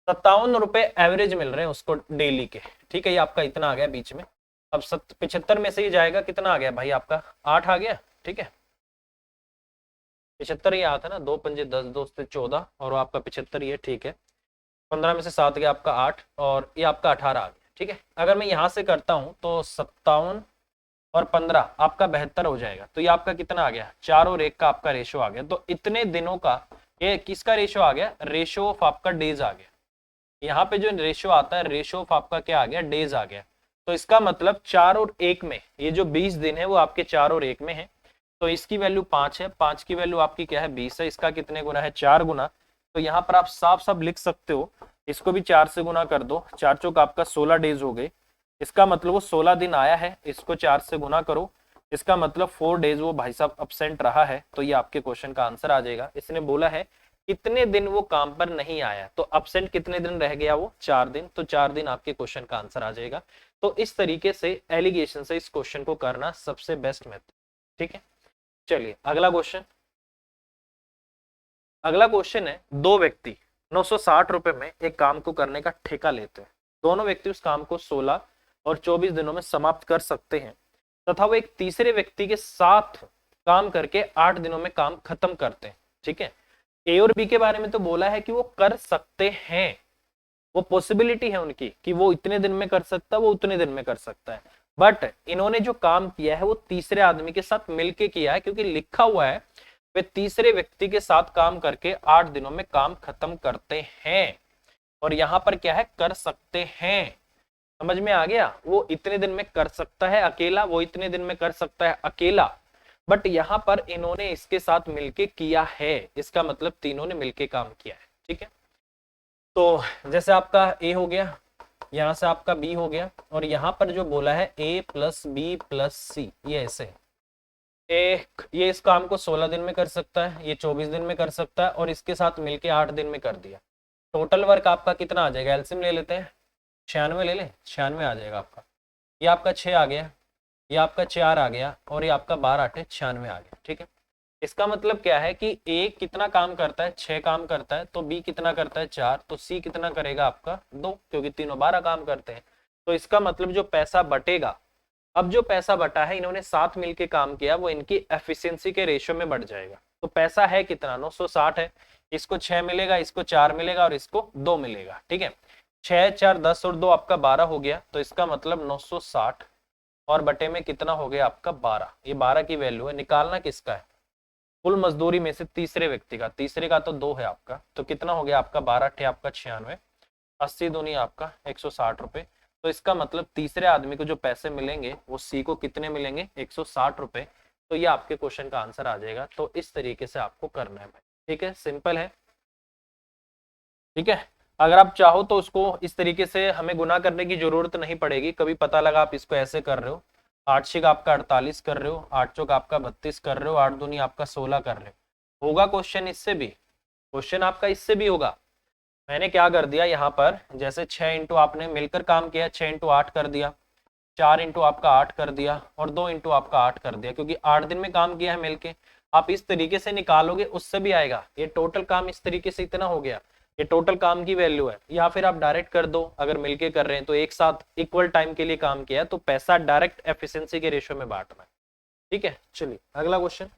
57 रुपए एवरेज मिल रहे हैं उसको डेली के। ठीक है, ये आपका इतना आ गया बीच में। अब 75 में से ही जाएगा, कितना आ गया भाई आपका, 8 आ गया। ठीक है, 75 ही आता है ना, 2 पंजे 10, 2 से 14, और आपका 75 ही है। ठीक है, 15 में से 7 गया आपका 8, और ये आपका 18 आ गया। ठीक है, अगर मैं यहां से करता हूं तो 57 और 15 आपका 72 हो जाएगा, तो ये आपका कितना आ गया, 4 और 1 का आपका रेशो आ गया। तो इतने दिनों का ये किसका रेशो आ गया, रेशो ऑफ आपका डेज आ गया। यहाँ पे जो रेशो आता है, रेशो ऑफ आपका क्या आ गया, डेज आ गया। तो इसका मतलब 4 और 1 में, ये जो 20 दिन है वो आपके 4 और 1 में है, तो इसकी वैल्यू 5 है, 5 की वैल्यू आपकी क्या है, 20 है, इसका कितने गुना है, 4 गुना। तो यहाँ पर आप साफ साफ लिख सकते हो, इसको भी 4 से गुना कर दो, 4 चौक आपका 16 डेज हो गए, इसका मतलब वो 16 दिन आया है, इसको 4 से गुना करो, इसका मतलब 4 डेज वो भाई साहब अब्सेंट रहा है। तो ये आपके क्वेश्चन का आंसर आ जाएगा। इसने बोला है कितने दिन वो काम पर नहीं आया, तो अब्सेंट कितने दिन रह गया वो, 4 दिन, तो 4 दिन आपके क्वेश्चन का आंसर आ जाएगा। तो इस तरीके से एलिगेशन से इस क्वेश्चन को करना सबसे बेस्ट मेथड। ठीक है, चलिए अगला क्वेश्चन। अगला क्वेश्चन है, दो व्यक्ति 960 रुपए में एक काम को करने का ठेका लेते हैं। दोनों व्यक्ति उस काम को 16 और 24 दिनों में समाप्त कर सकते हैं, तथा वो एक तीसरे व्यक्ति के साथ काम करके 8 दिनों में काम खत्म करते हैं। ठीक है, ए और बी के बारे में तो बोला है कि वो कर सकते हैं, वो पॉसिबिलिटी है उनकी कि वो इतने दिन में कर सकता है, वो उतने दिन में कर सकता है, बट इन्होंने जो काम किया है वो तीसरे आदमी के साथ मिलके किया है, क्योंकि लिखा हुआ है वे तीसरे व्यक्ति के साथ काम करके 8 दिनों में काम खत्म करते हैं। और यहां पर क्या है, कर सकते हैं, समझ में आ गया, वो इतने दिन में कर सकता है अकेला, वो इतने दिन में कर सकता है अकेला, बट यहां पर इन्होंने इसके साथ मिलके किया है, इसका मतलब तीनों ने मिलके काम किया है। ठीक है, तो जैसे आपका ए हो गया, यहां से आपका बी हो गया, और यहां पर जो बोला है ए प्लस बी प्लस सी, ये ऐसे ये इस काम को 16 दिन में कर सकता है, ये 24 दिन में कर सकता है, और इसके साथ मिलके 8 दिन में कर दिया। टोटल वर्क आपका कितना आ जाएगा, एलसीएम ले लेते हैं, 96 ले लें, 96 आ जाएगा आपका। ये आपका 6 आ गया, ये आपका 4 आ गया, और ये आपका 12 8 96 आ गया। ठीक है, इसका मतलब क्या है कि ए कितना काम करता है, 6 काम करता है, तो बी कितना करता है, 4, तो सी कितना करेगा आपका 2, क्योंकि तीनों 12 काम करते हैं। तो इसका मतलब जो पैसा बटेगा, अब जो पैसा बटा है, इन्होंने साथ मिलके काम किया, वो इनकी एफिशिएंसी के रेशो में बढ़ जाएगा। तो पैसा है कितना, 960 है, इसको 6 मिलेगा, इसको 4 मिलेगा, और इसको 2 मिलेगा। ठीक है, 6 4 10 और 2 आपका 12 हो गया, तो इसका मतलब 960 और बटे में कितना हो गया आपका 12, ये 12 की वैल्यू है। निकालना किसका है, कुल मजदूरी में से तीसरे व्यक्ति का, तीसरे का तो 2 है आपका, तो कितना हो गया आपका 12 8 आपका 96, 80 दूनी आपका 160 रुपए। तो इसका मतलब तीसरे आदमी को जो पैसे मिलेंगे वो सी को कितने मिलेंगे, 160 रुपए। तो ये आपके क्वेश्चन का आंसर आ जाएगा। तो इस तरीके से आपको करना है भाई। ठीक है, सिंपल है। ठीक है, अगर आप चाहो तो उसको इस तरीके से हमें गुना करने की जरूरत नहीं पड़ेगी। कभी पता लगा आप इसको ऐसे कर रहे हो, 8 छीक आपका 48 कर रहे हो, 8 चौक आपका 32 कर रहे हो, 8 दूनी आपका 16 कर रहे हो, होगा क्वेश्चन इससे भी, क्वेश्चन आपका इससे भी होगा। मैंने क्या कर दिया यहाँ पर, जैसे 6 इंटू आपने मिलकर काम किया, 6 इंटू 8 कर दिया, 4 इंटू आपका 8 कर दिया, और 2 इंटू आपका 8 कर दिया, क्योंकि 8 दिन में काम किया है मिलके। आप इस तरीके से निकालोगे उससे भी आएगा, ये टोटल काम इस तरीके से इतना हो गया, ये टोटल काम की वैल्यू है। या फिर आप डायरेक्ट कर दो, अगर मिलके कर रहे हैं तो एक साथ इक्वल टाइम के लिए काम किया है, तो पैसा डायरेक्ट एफिशिएंसी के रेशियो में बांटना है। ठीक है, चलिए अगला क्वेश्चन।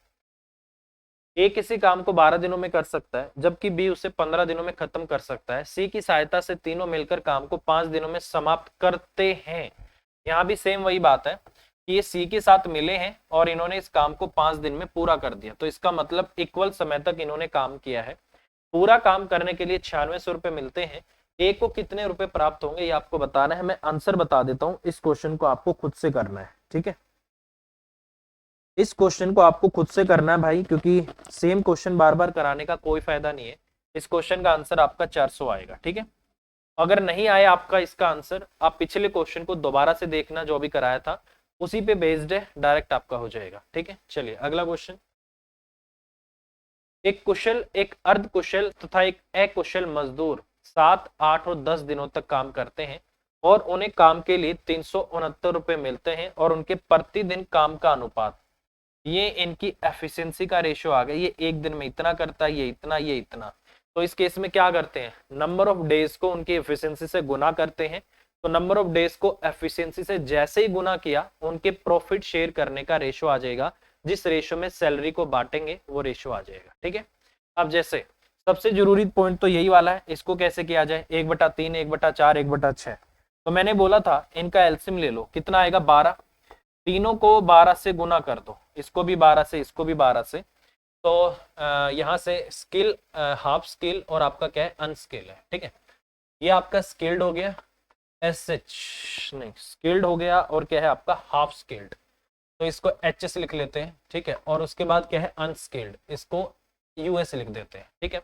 ए किसी काम को 12 दिनों में कर सकता है, जबकि बी उसे 15 दिनों में खत्म कर सकता है। सी की सहायता से तीनों मिलकर काम को 5 दिनों में समाप्त करते हैं। यहाँ भी सेम वही बात है कि ये सी के साथ मिले हैं और इन्होंने इस काम को 5 दिन में पूरा कर दिया, तो इसका मतलब इक्वल समय तक इन्होंने काम किया है। पूरा काम करने के लिए 9600 रुपए मिलते हैं। ए को कितने रुपए प्राप्त होंगे ये आपको बताना है। मैं आंसर बता देता हूं, इस क्वेश्चन को आपको खुद से करना है, ठीक है। इस क्वेश्चन को आपको खुद से करना है भाई, क्योंकि सेम क्वेश्चन बार बार कराने का कोई फायदा नहीं है। इस क्वेश्चन का आंसर आपका 400 आएगा, ठीक है। अगर नहीं आया आपका इसका आंसर, आप पिछले क्वेश्चन को दोबारा से देखना, जो भी कराया था उसी पे बेस्ड है, डायरेक्ट आपका हो जाएगा, ठीक है। चलिए अगला क्वेश्चन। एक कुशल, एक अर्ध कुशल तथा एक अकुशल मजदूर 7, 8 और 10 दिनों तक काम करते हैं और उन्हें काम के लिए 369 रुपए मिलते हैं और उनके प्रतिदिन काम का अनुपात, ये इनकी एफिशिएंसी का रेशियो आ गया। ये एक दिन में इतना करता है, ये इतना, ये इतना। तो इस केस में क्या करते हैं, नंबर ऑफ डेज को उनकी एफिशिएंसी से गुना करते हैं। तो नंबर ऑफ डेज को एफिशिएंसी से जैसे ही गुना किया, उनके प्रॉफिट शेयर करने का रेशियो आ जाएगा। जिस रेशियो में सैलरी को बांटेंगे वो रेशियो आ जाएगा, ठीक है। अब जैसे सबसे जरूरी पॉइंट तो यही वाला है, इसको कैसे किया जाए, 1/3, 1/4, 1/6। तो मैंने बोला था इनका एलसीएम ले लो, कितना आएगा 12। तीनों को 12 से गुना कर दो, इसको भी 12 से, इसको भी 12 से। तो यहाँ से स्किल, हाफ स्किल और आपका क्या है, अनस्किल है, ठीक है। ये आपका स्किल्ड हो गया, एसएच नहीं, स्किल्ड हो गया, और क्या है आपका हाफ स्किल्ड, तो इसको एचएस लिख लेते हैं, ठीक है। और उसके बाद क्या है अनस्किल्ड, इसको यूएस लिख देते हैं, ठीक है।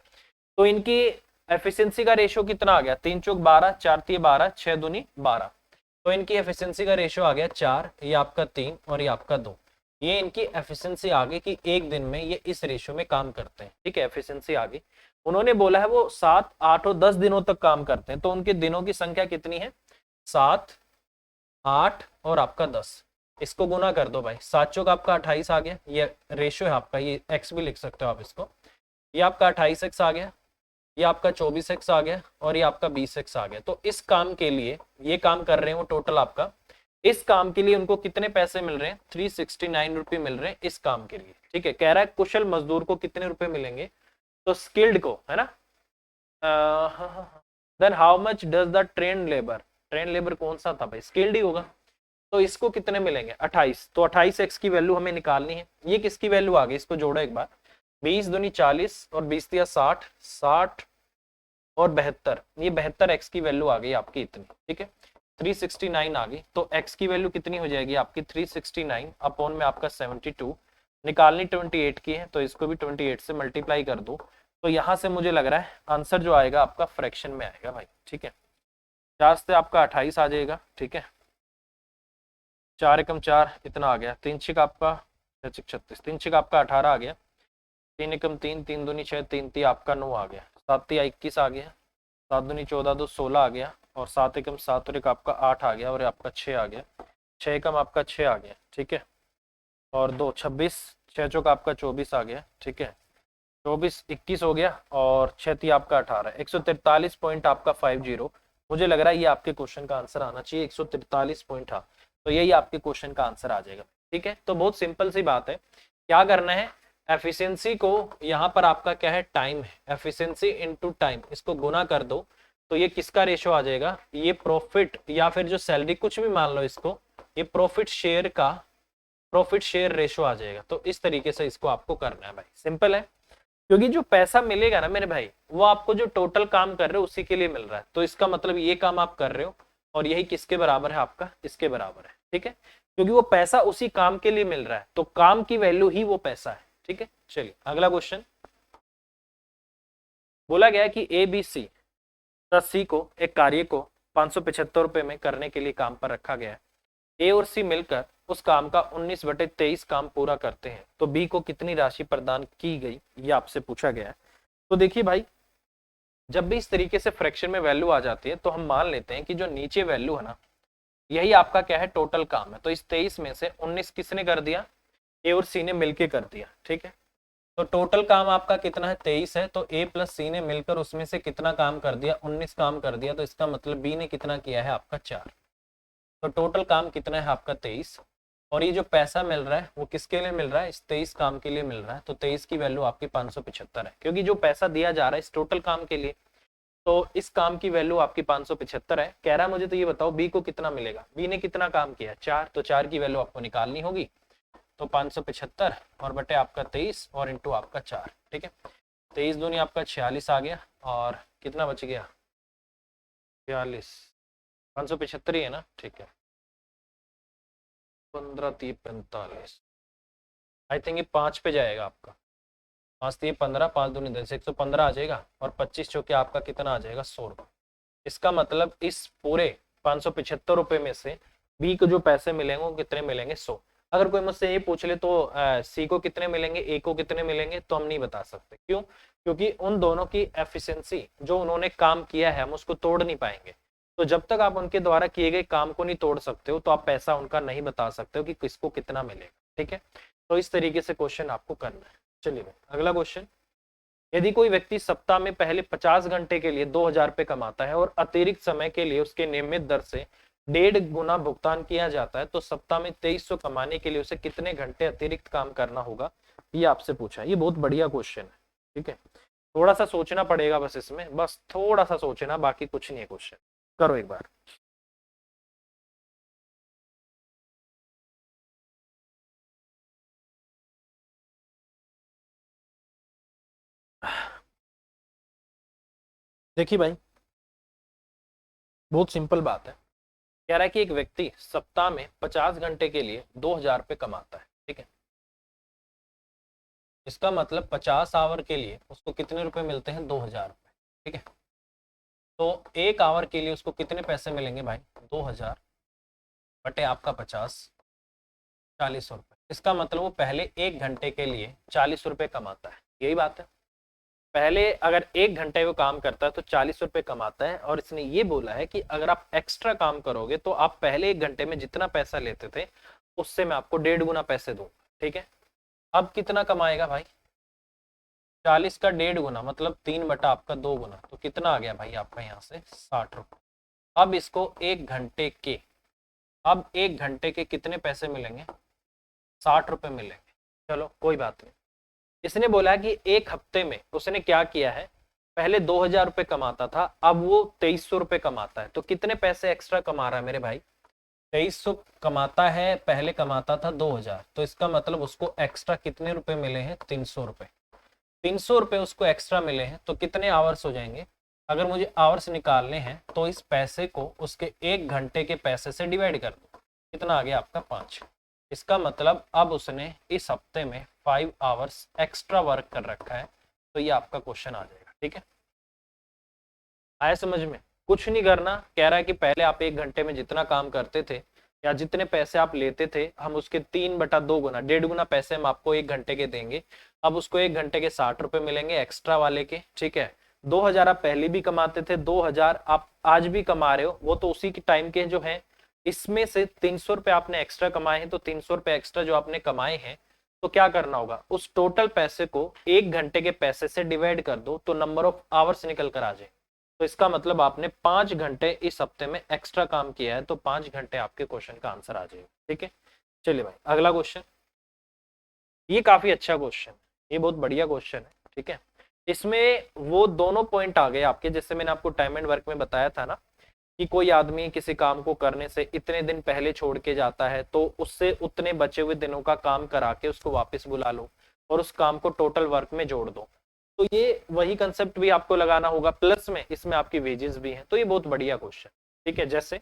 तो इनकी एफिशिएंसी का रेशियो कितना आ गया, 3 चौक 12, 4 तिये 12, 6 दूनी 12। तो इनकी एफिशिएंसी का रेशियो आ गया 4, ये आपका 3 और ये आपका 2। ये इनकी एफिशिएंसी आ गई कि एक दिन में ये इस रेशियो में काम करते हैं, ठीक है। एफिशिएंसी आ गई। उन्होंने बोला है वो 7, 8 और 10 दिनों तक काम करते हैं, तो उनके दिनों की संख्या कितनी है, 7, 8 और आपका 10। इसको गुना कर दो भाई, 7 चौक आपका 28 आ गया, ये रेशियो है आपका, ये एक्स भी लिख सकते हो आप इसको। ये आपका 28x आ गया, ये आपका 24x आ गया और ये आपका 20x आ गया। तो इस काम के लिए ये काम कर रहे हैं वो टोटल आपका, इस काम के लिए उनको कितने पैसे मिल रहे हैं, 369 रुपए मिल रहे हैं इस काम के लिए, ठीक है। कह रहा है कुशल मजदूर को कितने रुपए मिलेंगे, तो स्किल्ड को, है ना। Then how much does the train labour, train labour कौन सा था भाई, स्किल्ड ही होगा। तो इसको कितने मिलेंगे, 28। तो 28x की वैल्यू हमें निकालनी है। ये किसकी वैल्यू आ गई, इसको जोड़ो एक बार, 20 दूनी 40 और 20 दिया 60, 60 और 72, ये 72x की वैल्यू आ गई आपकी इतनी, ठीक है। 369 आ गई, तो x की वैल्यू कितनी हो जाएगी आपकी, 369 अपॉन में आपका 72। निकालनी 28 की है, तो इसको भी 28 से मल्टीप्लाई कर दो। तो यहाँ से मुझे लग रहा है आंसर जो आएगा आपका फ्रैक्शन में आएगा भाई, ठीक है। 4 से आपका 28 आ जाएगा, ठीक है। 4 एकम 4 इतना आ गया, 3 छिक आपका 36, 3 छिक आपका 18 आ गया, 3 एकम 3, 3 दूनी 6, 3 ती आपका 9 आ गया, 7 तिया 21 आ गया, 7 दूनी 14, 2 16 आ गया, और 7 एकम 7 और एक आपका 8 आ गया, और आपका 6 आ गया, 6 एकम आपका 6 आ गया, ठीक है। और 2 26, 6 चौक आपका 24 आ गया, ठीक है। 24 21 हो गया, और 6 ती आपका 18, 143 पॉइंट आपका 50। मुझे लग रहा है ये आपके क्वेश्चन का आंसर आना चाहिए, 143 पॉइंट। हाँ, तो यही आपके क्वेश्चन का आंसर आ जाएगा, ठीक है। तो बहुत सिंपल सी बात है, क्या करना है, एफिशिएंसी को यहाँ पर आपका क्या है, टाइम है, एफिशिएंसी इनटू टाइम, इसको गुना कर दो, तो ये किसका रेशो आ जाएगा, ये प्रॉफिट या फिर जो सैलरी, कुछ भी मान लो इसको, ये प्रॉफिट शेयर का, प्रॉफिट शेयर रेशो आ जाएगा। तो इस तरीके से इसको आपको करना है भाई, सिंपल है। क्योंकि जो पैसा मिलेगा ना मेरे भाई, वो आपको जो टोटल काम कर रहे हो उसी के लिए मिल रहा है। तो इसका मतलब ये काम आप कर रहे हो और यही किसके बराबर है आपका, इसके बराबर है, ठीक है। क्योंकि वो पैसा उसी काम के लिए मिल रहा है, तो काम की वैल्यू ही वो पैसा है, ठीक है। चलिए अगला क्वेश्चन। बोला गया कि ए बी सी सी को एक कार्य को 575 रुपए में करने के लिए काम पर रखा गया है। ए और सी मिलकर उस काम का 19/23 काम पूरा करते हैं, तो बी को कितनी राशि प्रदान की गई, ये आपसे पूछा गया है। तो देखिए भाई, जब भी इस तरीके से फ्रैक्शन में वैल्यू आ जाती है, तो हम मान लेते हैं कि जो नीचे वैल्यू है ना, यही आपका क्या है, टोटल काम है। तो इस 23 में से 19 किसने कर दिया, ए और सी ने मिलके कर दिया, ठीक है। तो टोटल काम आपका कितना है, 23 है। तो ए प्लस सी ने मिलकर उसमें से कितना काम कर दिया, 19 काम कर दिया। तो इसका मतलब बी ने कितना किया है आपका 4। तो टोटल काम कितना है आपका 23, और ये जो पैसा मिल रहा है वो किसके लिए मिल रहा है, इस 23 काम के लिए मिल रहा है, तो 23 की वैल्यू आपकी 575 है, क्योंकि जो पैसा दिया जा रहा है इस टोटल काम के लिए, तो इस काम की वैल्यू आपकी 575 है। कह रहा है मुझे तो ये बताओ बी को कितना मिलेगा, बी ने कितना काम किया 4, तो 4 की वैल्यू आपको निकालनी होगी, तो 575 और बटे आपका 23 और इंटू आपका 4, ठीक है। 23 दूनी आपका 46 आ गया, और कितना बच गया 46, 575 ही है ना, ठीक है। 15 3 45, आई थिंक ये 5 पे जाएगा आपका, 5 3 15, 5 दूनी 10, 115 आ जाएगा, और 25 चौके आपका कितना आ जाएगा 100 रुपये। इसका मतलब इस पूरे 575 रुपये में से बी को जो पैसे मिलेंगे वो कितने मिलेंगे 100। अगर कोई मुझसे ये पूछ ले तो सी को कितने मिलेंगे, ए को कितने मिलेंगे, तो हम नहीं बता सकते। क्यों? क्योंकि उन दोनों की एफिशिएंसी, जो उन्होंने काम किया है, हम उसको तोड़ नहीं पाएंगे। तो जब तक आप उनके द्वारा किए गए काम को नहीं तोड़ सकते हो, तो आप पैसा उनका नहीं बता सकते हो कि किसको कितना मिलेगा, ठीक है। तो इस तरीके से क्वेश्चन आपको करना है। चलिए अगला क्वेश्चन, यदि कोई व्यक्ति सप्ताह में पहले 50 घंटे के लिए 2000 रुपये कमाता है और अतिरिक्त समय के लिए उसके नियमित दर से 1.5 गुना भुगतान किया जाता है, तो सप्ताह में 2300 कमाने के लिए उसे कितने घंटे अतिरिक्त काम करना होगा, ये आपसे पूछा है। ये बहुत बढ़िया क्वेश्चन है, ठीक है। थोड़ा सा सोचना पड़ेगा बस इसमें, बस थोड़ा सा सोचना, बाकी कुछ नहीं है क्वेश्चन। करो एक बार। देखिए भाई, बहुत सिंपल बात है। कह रहा है कि एक व्यक्ति सप्ताह में 50 घंटे के लिए 2000 रुपये कमाता है, ठीक है। इसका मतलब 50 आवर के लिए उसको कितने रुपए मिलते हैं, 2000 रुपये, ठीक है। तो एक आवर के लिए उसको कितने पैसे मिलेंगे भाई, 2000 बटे आपका 50, 40 रुपये। इसका मतलब वो पहले 1 घंटे के लिए 40 रुपये कमाता है, यही बात है। पहले अगर 1 घंटे वो काम करता है तो 40 रुपये कमाता है, और इसने ये बोला है कि अगर आप एक्स्ट्रा काम करोगे तो आप पहले 1 घंटे में जितना पैसा लेते थे उससे मैं आपको 1.5 गुना पैसे दूंगा, ठीक है। अब कितना कमाएगा भाई, 40 का 1.5 गुना मतलब 3 बटा आपका 2 गुना, तो कितना आ गया भाई आपका यहाँ से 60 रुपये। अब इसको 1 घंटे के, अब 1 घंटे के कितने पैसे मिलेंगे, 60 रुपये मिलेंगे। चलो कोई बात नहीं। इसने बोला कि एक हफ्ते में उसने क्या किया है, पहले 2000 रुपये कमाता था, अब वो 2300 रुपये कमाता है, तो कितने पैसे एक्स्ट्रा कमा रहा है मेरे भाई, 2300 कमाता है, पहले कमाता था 2000, तो इसका मतलब उसको एक्स्ट्रा कितने रुपए मिले हैं, 300 रुपये। 300 रुपये उसको एक्स्ट्रा मिले हैं, तो कितने आवर्स हो जाएंगे, अगर मुझे आवर्स निकालने हैं तो इस पैसे को उसके 1 घंटे के पैसे से डिवाइड कर दो, कितना आ गया आपका 5। इसका मतलब अब उसने इस हफ्ते में 5 आवर्स एक्स्ट्रा वर्क कर रखा है, तो ये आपका क्वेश्चन आ जाएगा, ठीक है। आया समझ में? कुछ नहीं करना, कह रहा है कि पहले आप 1 घंटे में जितना काम करते थे या जितने पैसे आप लेते थे, हम उसके 3 बटा 2 गुना, 1.5 गुना पैसे हम आपको 1 घंटे के देंगे। अब उसको 1 घंटे के 60 रुपए मिलेंगे एक्स्ट्रा वाले के, ठीक है। 2000 आप पहले भी कमाते थे, 2000 आप आज भी कमा रहे हो, वो तो उसी के टाइम के जो है। इसमें से 300 रुपए आपने एक्स्ट्रा कमाए हैं, तो 300 रुपए एक्स्ट्रा जो आपने कमाए हैं, तो क्या करना होगा, उस टोटल पैसे को 1 घंटे के पैसे से डिवाइड कर दो, तो नंबर ऑफ आवर्स निकल कर आ जाए। तो इसका मतलब आपने 5 घंटे इस हफ्ते में एक्स्ट्रा काम किया है, तो 5 घंटे आपके क्वेश्चन का आंसर आ जाएगा, ठीक है। चलिए भाई अगला क्वेश्चन, ये काफी अच्छा क्वेश्चन है, ये बहुत बढ़िया क्वेश्चन है, ठीक है। इसमें वो दोनों पॉइंट आ गए आपके, जैसे मैंने आपको टाइम एंड वर्क में बताया था ना, कि कोई आदमी किसी काम को करने से इतने दिन पहले छोड़ के जाता है, तो उससे उतने बचे हुए दिनों का काम करा के उसको वापस बुला लो और उस काम को टोटल वर्क में जोड़ दो। तो ये वही कंसेप्ट भी आपको लगाना होगा, प्लस में इसमें आपकी वेजेस भी हैं, तो ये बहुत बढ़िया क्वेश्चन, ठीक है। जैसे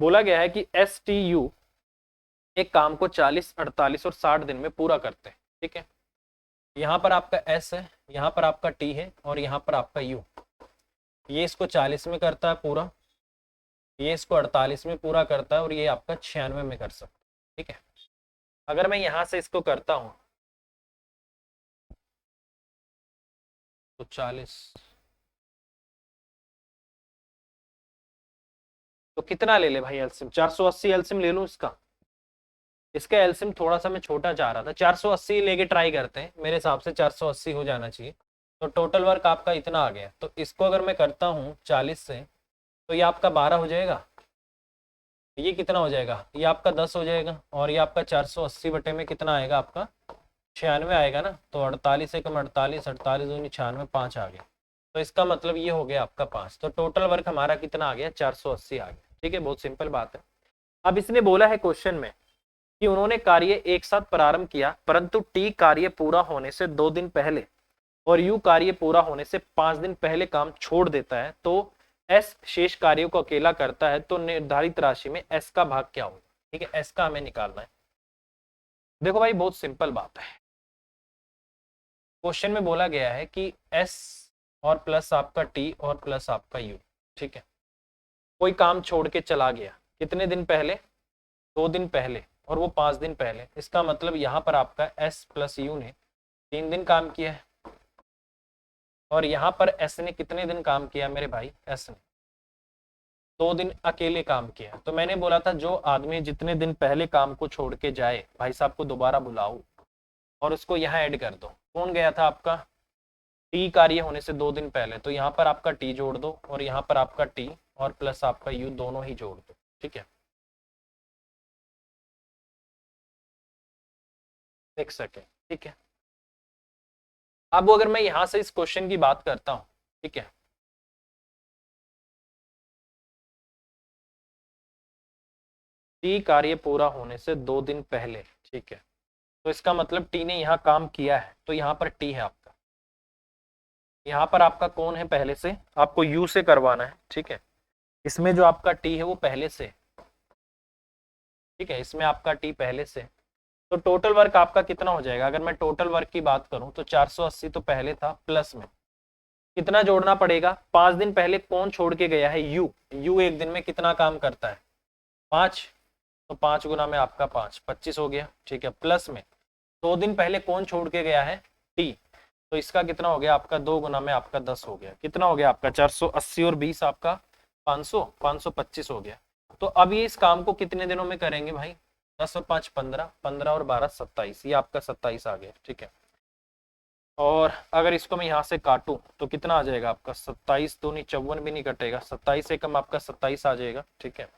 बोला गया है कि STU एक काम को 40, 48 और 60 दिन में पूरा करते हैं, ठीक है। यहाँ पर आपका S है, यहाँ पर आपका T है, और यहाँ पर आपका U। ये इसको 40 में करता है पूरा, ये इसको 48 में पूरा करता है, और ये आपका 96 में कर सकता है, ठीक है। अगर मैं यहाँ से इसको करता हूँ तो 40, तो कितना ले ले भाई एलसिम, 480 एलसिम ले लूं इसका। इसका एलसिम थोड़ा सा मैं छोटा चाह रहा था, 480 लेके ट्राई करते हैं, मेरे हिसाब से 480 हो जाना चाहिए। तो टोटल वर्क आपका इतना आ गया, तो इसको अगर मैं करता हूँ 40 से, तो ये आपका 12 हो जाएगा, ये कितना हो जाएगा, ये आपका 10 हो जाएगा, और ये आपका 480 बटे में कितना आएगा आपका 96 आएगा ना। तो 48 एकम 48, 48 दूनी 96, 5 आ गया। तो इसका मतलब ये हो गया आपका 5। तो टोटल वर्क हमारा कितना आ गया, 480 आ गया। ठीक है, बहुत सिंपल बात है। अब इसने बोला है क्वेश्चन में कि उन्होंने कार्य एक साथ प्रारंभ किया, परंतु टी कार्य पूरा होने से 2 दिन पहले और यू कार्य पूरा होने से 5 दिन पहले काम छोड़ देता है, तो एस शेष कार्यों को अकेला करता है, तो निर्धारित राशि में एस का भाग क्या होगा। ठीक है, एस का हमें निकालना है। देखो भाई, बहुत सिंपल बात है। क्वेश्चन में बोला गया है कि एस और प्लस आपका टी और प्लस आपका यू। ठीक है, कोई काम छोड़ के चला गया, कितने दिन पहले, 2 दिन पहले, और वो 5 दिन पहले। इसका मतलब यहाँ पर आपका एस प्लस यू ने 3 दिन काम किया है, और यहाँ पर एस ने कितने दिन काम किया मेरे भाई, एस ने 2 दिन अकेले काम किया। तो मैंने बोला था जो आदमी जितने दिन पहले काम को छोड़ के जाए, भाई साहब को दोबारा बुलाओ और उसको यहाँ ऐड कर दो। कौन गया था आपका, टी कार्य होने से 2 दिन पहले, तो यहाँ पर आपका टी जोड़ दो और यहाँ पर आपका टी और प्लस आपका यू दोनों ही जोड़ दो। ठीक है, देख सके। ठीक है, अब अगर मैं यहां से इस क्वेश्चन की बात करता हूं, ठीक है, टी कार्य पूरा होने से 2 दिन पहले। ठीक है, तो इसका मतलब टी ने यहाँ काम किया है, तो यहाँ पर टी है आपका, यहाँ पर आपका कौन है, पहले से आपको यू से करवाना है। ठीक है, इसमें जो आपका टी है वो पहले से। ठीक है, इसमें आपका टी पहले से। तो टोटल वर्क आपका कितना हो जाएगा, अगर मैं टोटल वर्क की बात करूं तो 480 तो पहले था, प्लस में कितना जोड़ना पड़ेगा, 5 दिन पहले कौन छोड़ के गया है, यू। यू एक दिन में कितना काम करता है, 5, तो 5 गुना में आपका 5, 25 हो गया। ठीक है, प्लस में 2 दिन पहले कौन छोड़ के गया है, टी, तो इसका कितना हो गया आपका 2 गुना में आपका 10 हो गया। कितना हो गया आपका 480 और 20 आपका 500, 525 हो गया। तो अब ये इस काम को कितने दिनों में करेंगे भाई, 10 और 5 15, 15 और 12 27, ये आपका 27 आ गया। ठीक है, और अगर इसको मैं यहाँ से काटूं तो कितना आ जाएगा आपका 27 दूनी 54 भी नहीं कटेगा, 27 एकम आपका 27 आ जाएगा। ठीक है,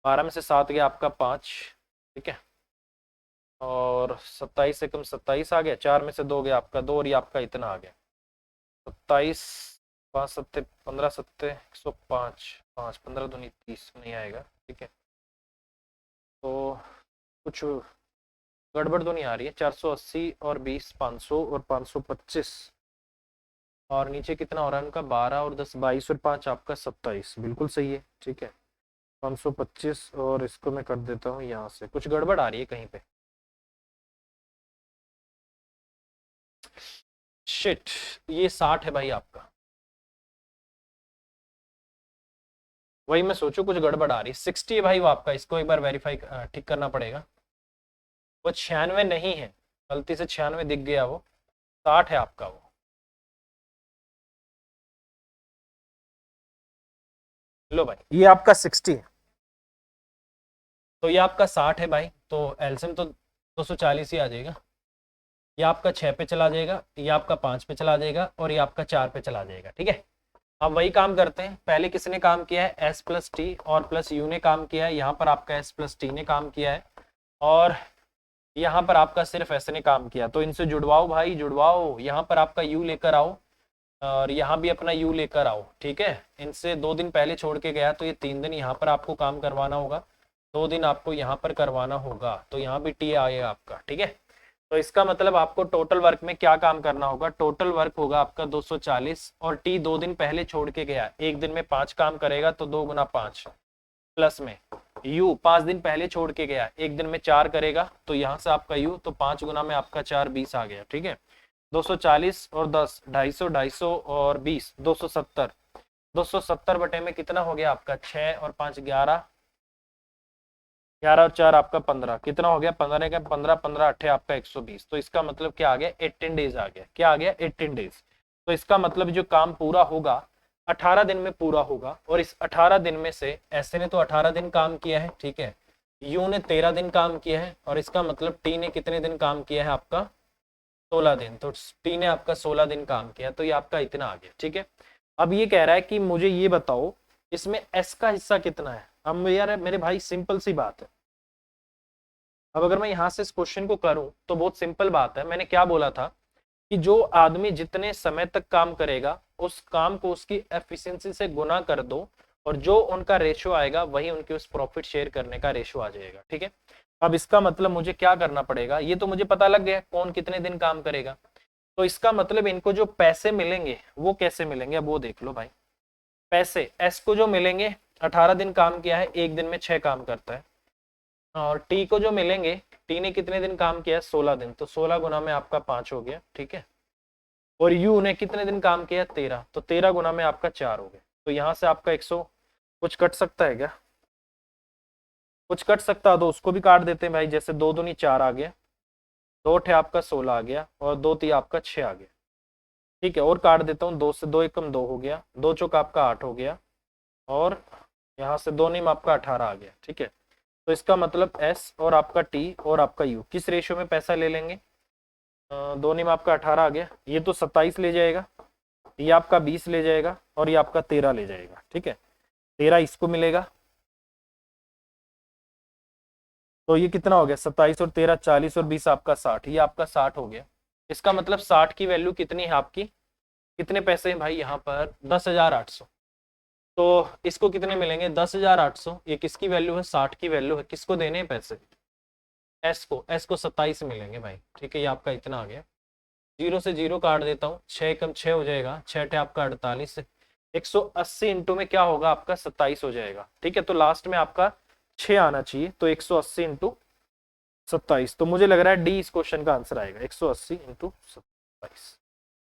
12 में से 7 गया आपका 5। ठीक है, और 27 एकम 27 आ गया, 4 में से 2 गया आपका 2, और ये आपका इतना आ गया 27, 5 सत्ते 15 सत्ते 105, 5 15 दूनी 30 नहीं आएगा। ठीक है, तो कुछ गड़बड़ तो नहीं आ रही है, 480 और 20 500 और 525, और नीचे कितना हो रहा है उनका 12 और 10 22 और 5 आपका 27, बिल्कुल सही है। ठीक है, 525, और इसको मैं कर देता हूँ यहाँ से, कुछ गड़बड़ आ रही है कहीं पे, शिट, ये 60 है भाई आपका, वही मैं सोचू कुछ गड़बड़ आ रही है। 60 है भाई वो आपका, इसको एक बार वेरीफाई ठीक करना पड़ेगा। वो 96 नहीं है, गलती से 96 दिख गया, वो 60 है आपका वो। लो भाई, ये आपका 60 है, तो ये आपका 60 है भाई, तो एलसीएम तो 240 ही आ जाएगा। ये आपका 6 पे चला जाएगा, ये आपका 5 पे चला जाएगा, और ये आपका 4 पे चला जाएगा। ठीक है, अब वही काम करते हैं, पहले किसने काम किया है, एस प्लस टी और प्लस यू ने काम किया है, यहाँ पर आपका एस प्लस टी ने काम किया है, और यहाँ पर आपका सिर्फ एस ने काम किया। तो इनसे जुड़वाओ भाई, जुड़वाओ, यहाँ पर आपका यू लेकर आओ और यहाँ भी अपना यू लेकर आओ। ठीक है, इनसे 2 दिन पहले छोड़ के गया, तो ये 3 दिन यहाँ पर आपको काम करवाना होगा, 2 दिन आपको यहाँ पर करवाना होगा, तो यहाँ भी टी आएगा आपका। ठीक है, तो इसका मतलब आपको टोटल वर्क में क्या काम करना होगा, टोटल वर्क होगा आपका 240, और टी 2 दिन पहले छोड़ के गया, एक दिन में 5 काम करेगा, तो 2 गुना 5, प्लस में यू 5 दिन पहले छोड़ के गया, एक दिन में 4 करेगा, तो यहाँ से आपका यू, तो 5 गुना में आपका 4 20 आ गया। ठीक है, 240 और 10 250, 250 और 20 270, 270 बटे में कितना हो गया आपका 6 और 5 11, 11 और 4 आपका 15, कितना हो गया 15 का 15 15 8 आपका 120। तो इसका मतलब क्या आ गया, 18 डेज आ गया। क्या आ गया, 18 डेज। तो इसका मतलब जो काम पूरा होगा 18 दिन में पूरा होगा, और इस 18 दिन में से ऐसे ने तो 18 दिन काम किया है, ठीक है, यू ने 13 दिन काम किया है, और इसका मतलब टी ने कितने दिन काम किया है आपका 16 दिन, तो टी ने आपका 16 दिन काम किया, तो ये आपका इतना आ गया। ठीक है, अब ये कह रहा है कि मुझे ये बताओ इसमें एस का हिस्सा कितना है, अब यार मेरे भाई सिंपल सी बात है, अब अगर मैं यहाँ से इस क्वेश्चन को करूं तो बहुत सिंपल बात है। मैंने क्या बोला था कि जो आदमी जितने समय तक काम करेगा उस काम को उसकी एफिशिएंसी से गुना कर दो, और जो उनका रेशियो आएगा वही उनके उस प्रॉफिट शेयर करने का रेशियो आ जाएगा। ठीक है, अब इसका मतलब मुझे क्या करना पड़ेगा, ये तो मुझे पता लग गया कौन कितने दिन काम करेगा, तो इसका मतलब इनको जो पैसे मिलेंगे वो कैसे मिलेंगे, अब वो देख लो भाई। पैसे एस को जो मिलेंगे, 18 दिन काम किया है, एक दिन में 6 काम करता है। और टी को जो मिलेंगे, टी ने कितने दिन काम किया है, 16 दिन, तो 16 गुना में आपका 5 हो गया। ठीक है, और यू ने कितने दिन काम किया, 13, तो 13 गुना में आपका 4 हो गया। तो यहाँ से आपका 100 कुछ कट सकता है क्या, कुछ कट सकता है तो उसको भी काट देते हैं भाई। जैसे 2 दूनी 4 आ गया, 2 ठे आपका 16 आ गया, और 2 3 आपका 6 आ गया। ठीक है, और काट देता हूँ, 2 से 2 एकम 2 हो गया, 2 चौक आपका 8 हो गया, और यहाँ से 2 नीम आपका 18 आ गया। ठीक है, तो इसका मतलब एस और आपका टी और आपका यू किस रेशियो में पैसा ले लेंगे, 2 नीम आपका 18 आ गया, ये तो 27 ले जाएगा, ये आपका 20 ले जाएगा, और ये आपका 13 ले जाएगा। ठीक है, 13 इसको मिलेगा, तो ये कितना हो गया, 27 और 13 40, और 20 आपका 60, ये आपका 60 हो गया। इसका मतलब 60 की वैल्यू कितनी है आपकी, कितने पैसे हैं भाई यहाँ पर, 10,800। तो इसको कितने मिलेंगे, 10,800, ये किसकी वैल्यू है, 60 की वैल्यू है, किसको देने हैं पैसे, एस को 27 मिलेंगे भाई। ठीक है, ये आपका इतना आ गया, 0 से 0 काट देता हूँ, 6 कम 6 हो जाएगा, 6 टे आपका 48, 180 इंटू में क्या होगा आपका 27 हो जाएगा। ठीक है, तो लास्ट में आपका 6 आना चाहिए, तो 180 इंटू 27, तो मुझे लग रहा है डी इस क्वेश्चन का आंसर आएगा, 180 इंटू 27,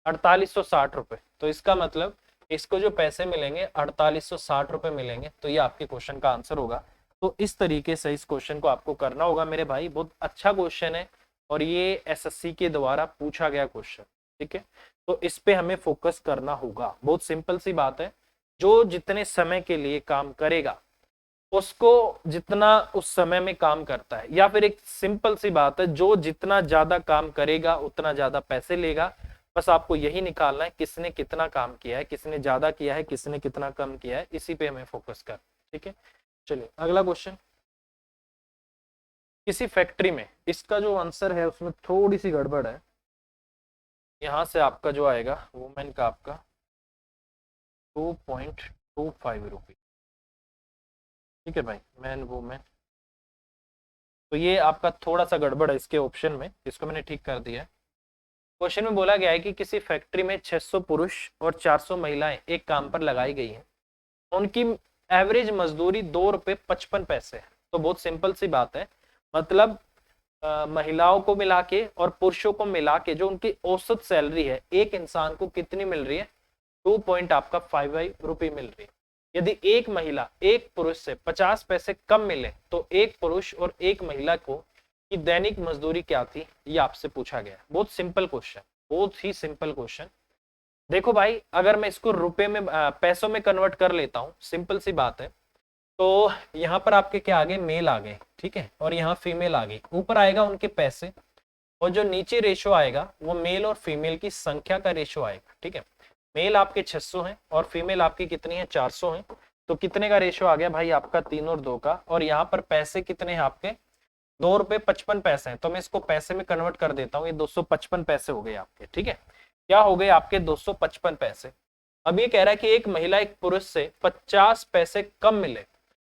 4860 रुपए। तो इसका मतलब इसको जो पैसे मिलेंगे 4860 रुपए मिलेंगे, तो ये आपके क्वेश्चन का आंसर होगा। तो इस तरीके से इस क्वेश्चन को आपको करना होगा मेरे भाई, बहुत अच्छा क्वेश्चन है, और ये एसएससी के द्वारा पूछा गया क्वेश्चन। ठीक है, तो इस पे हमें फोकस करना होगा, बहुत सिंपल सी बात है। जो जितने समय के लिए काम करेगा उसको जितना उस समय में काम करता है, या फिर एक सिंपल सी बात है, जो जितना ज्यादा काम करेगा उतना ज्यादा पैसे लेगा। बस आपको यही निकालना है किसने कितना काम किया है, किसने ज्यादा किया है, किसने कितना कम किया है, इसी पे हमें फोकस कर। ठीक है, चलिए अगला क्वेश्चन। किसी फैक्ट्री में, इसका जो आंसर है उसमें थोड़ी सी गड़बड़ है, यहां से आपका जो आएगा वुमेन का आपका 2.25 रुपये। ठीक है भाई, मैन वुमेन, तो ये आपका थोड़ा सा गड़बड़ है इसके ऑप्शन में, इसको मैंने ठीक कर दिया है। क्वेश्चन में बोला गया है कि किसी फैक्ट्री में 600 पुरुष और 400 महिलाएं एक काम पर लगाई गई हैं, उनकी एवरेज मजदूरी 2 रुपये 55 पैसे है। तो बहुत सिंपल सी बात है, मतलब महिलाओं को मिला के और पुरुषों को मिला के जो उनकी औसत सैलरी है एक इंसान को कितनी मिल रही है, 2 पॉइंट आपका 55 रुपये मिल रही है। यदि एक महिला एक पुरुष से 50 पैसे कम मिले तो एक पुरुष और एक महिला को की दैनिक मजदूरी क्या थी, ये आपसे पूछा गया। बहुत सिंपल क्वेश्चन, बहुत ही सिंपल क्वेश्चन। देखो भाई, अगर मैं इसको रुपए में पैसों में कन्वर्ट कर लेता हूँ, सिंपल सी बात है, तो यहाँ पर आपके क्या आ गए, मेल आ गए। ठीक है, और यहाँ फीमेल आ गई, ऊपर आएगा उनके पैसे, और जो नीचे रेशो आएगा वो मेल और फीमेल की संख्या का रेशो आएगा। ठीक है, मेल आपके 600 हैं और फीमेल आपकी कितनी है, 400 हैं, तो कितने का रेशो आ गया भाई आपका 3 और 2 का, और यहाँ पर पैसे कितने हैं आपके 2 रुपये 55 पैसे हैं, तो मैं इसको पैसे में कन्वर्ट कर देता हूँ, ये 255 पैसे हो गए आपके। ठीक है, क्या हो गए आपके 255 पैसे। अब ये कह रहा है कि एक महिला एक पुरुष से 50 पैसे कम मिले,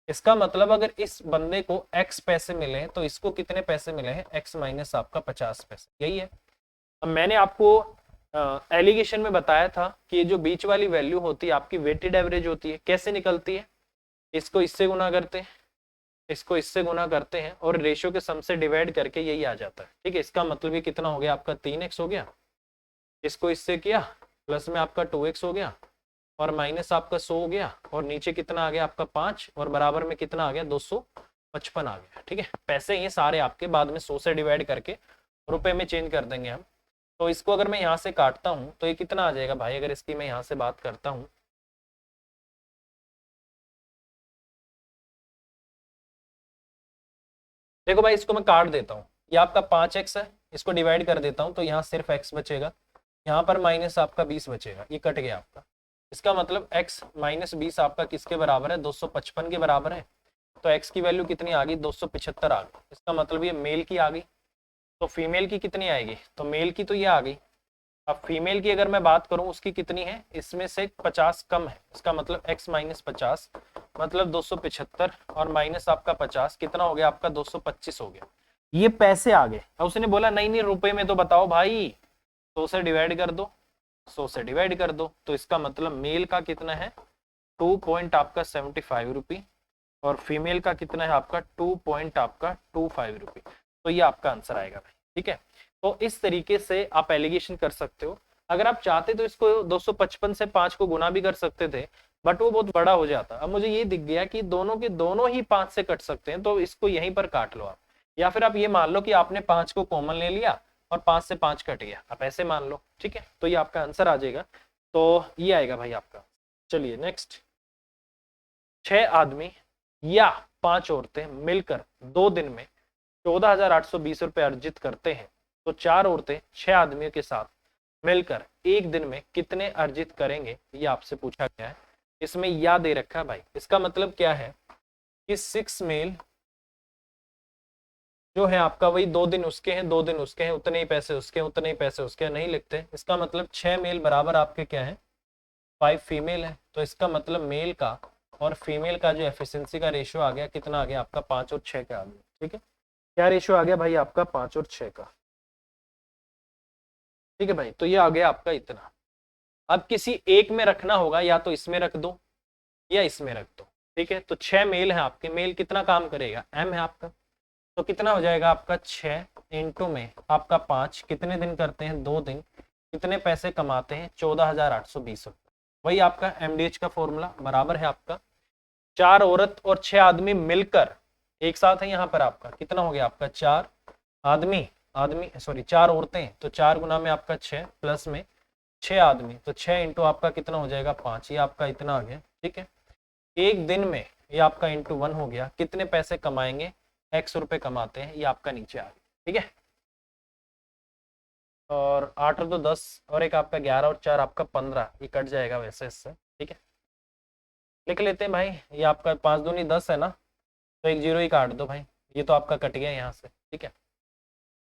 इसका मतलब अगर इस बंदे को x पैसे मिले हैं तो इसको कितने पैसे मिले हैं, x माइनस आपका 50 पैसे, यही है। अब मैंने आपको एलिगेशन में बताया था कि ये जो बीच वाली वैल्यू होती है आपकी वेटेड एवरेज होती है, कैसे निकलती है, इसको इससे गुना करते हैं, इसको इससे गुना करते हैं, और रेशियो के सम से डिवाइड करके यही आ जाता है। ठीक है, इसका मतलब ये कितना हो गया आपका 3x हो गया, इसको इससे किया, प्लस में आपका 2x हो गया, और माइनस आपका 100 हो गया, और नीचे कितना आ गया आपका 5, और बराबर में कितना आ गया 255 आ गया। ठीक है, पैसे ये सारे आपके बाद में 100 से डिवाइड करके रुपए में चेंज कर देंगे हम। तो इसको अगर मैं यहाँ से काटता हूँ तो ये कितना आ जाएगा भाई, अगर इसकी मैं यहाँ से बात करता हूँ, देखो भाई इसको मैं काट देता हूँ, ये आपका 5x है, इसको डिवाइड कर देता हूँ तो यहाँ सिर्फ x बचेगा, यहाँ पर माइनस आपका 20 बचेगा, ये कट गया आपका। इसका मतलब x माइनस 20 आपका किसके बराबर है, 255 के बराबर है। तो x की वैल्यू कितनी आ गई 275 आ गई। इसका मतलब ये मेल की आ गई। तो फीमेल की कितनी आएगी, तो मेल की तो ये आ गई। अब फीमेल की अगर मैं बात करूं उसकी कितनी है, इसमें से 50 कम है, इसका मतलब x माइनस 50 मतलब 275 और माइनस आपका 50 कितना हो गया आपका 225 हो गया। ये पैसे आ गए। अब उसने बोला नहीं नहीं रुपए में तो बताओ भाई, 100 से डिवाइड कर दो, 100 से डिवाइड कर दो। तो इसका मतलब मेल का कितना है 2 पॉइंट आपका 75 रुपी और फीमेल का कितना है आपका 2 पॉइंट आपका 25 रुपी। तो ये आपका आंसर आएगा भाई। ठीक है, तो इस तरीके से आप एलिगेशन कर सकते हो। अगर आप चाहते तो इसको 255 से 5 को गुना भी कर सकते थे, बट वो बहुत बड़ा हो जाता। अब मुझे ये दिख गया कि दोनों के दोनों ही 5 से कट सकते हैं, तो इसको यहीं पर काट लो आप। या फिर आप ये मान लो कि आपने 5 को कॉमन ले लिया और 5 से 5 कट गया, आप ऐसे मान लो। ठीक है, तो ये आपका आंसर आ जाएगा। तो ये आएगा भाई आपका। चलिए नेक्स्ट, 6 आदमी या 5 औरतें मिलकर 2 दिन में 14,820 रुपए अर्जित करते हैं, तो 4 औरतें 6 आदमियों के साथ मिलकर एक दिन में कितने अर्जित करेंगे, ये आपसे पूछा गया है। इसमें या दे रखा है भाई। इसका मतलब क्या है कि 6 मेल जो है आपका वही 2 दिन उसके हैं, 2 दिन उसके हैं, उतने ही पैसे उसके, उतने ही पैसे उसके, नहीं लिखते। इसका मतलब 6 मेल बराबर आपके क्या है 5 फीमेल है। तो इसका मतलब मेल का और फीमेल का जो एफिशिएंसी का रेशियो आ गया कितना आ गया आपका 5 और 6 का आ गया। ठीक है, क्या रेशियो आ गया भाई आपका 5 और 6 का। ठीक है भाई, तो ये आ गया आपका इतना। अब किसी एक में रखना होगा, या तो इसमें रख दो या इसमें रख दो। ठीक है, तो 6 मेल है आपके, मेल कितना काम करेगा m है आपका, तो कितना हो जाएगा आपका 6 इंटू में आपका 5, कितने दिन करते हैं 2 दिन, कितने पैसे कमाते हैं 14,820 रुपए। वही आपका एमडीएच का फॉर्मूला बराबर है आपका 4 औरत और 6 आदमी मिलकर एक साथ है। यहाँ पर आपका कितना हो गया आपका 4 आदमी, आदमी सॉरी 4 औरतें, तो 4 गुना में आपका 6 प्लस में 6 आदमी, तो 6 इंटू आपका कितना हो जाएगा 5, ये आपका इतना आ गया। ठीक है, एक दिन में ये आपका इंटू 1 हो गया, कितने पैसे कमाएंगे x रुपए कमाते हैं, ये आपका नीचे आ गया। ठीक है, और 8 और 2 10 और एक आपका 11 और 4 आपका 15, ये कट जाएगा वैसे इससे। ठीक है, लिख लेते हैं भाई, ये आपका 5 दूनी 10 है ना, तो एक जीरो ही काट दो भाई, ये तो आपका कट गया यहाँ से। ठीक है,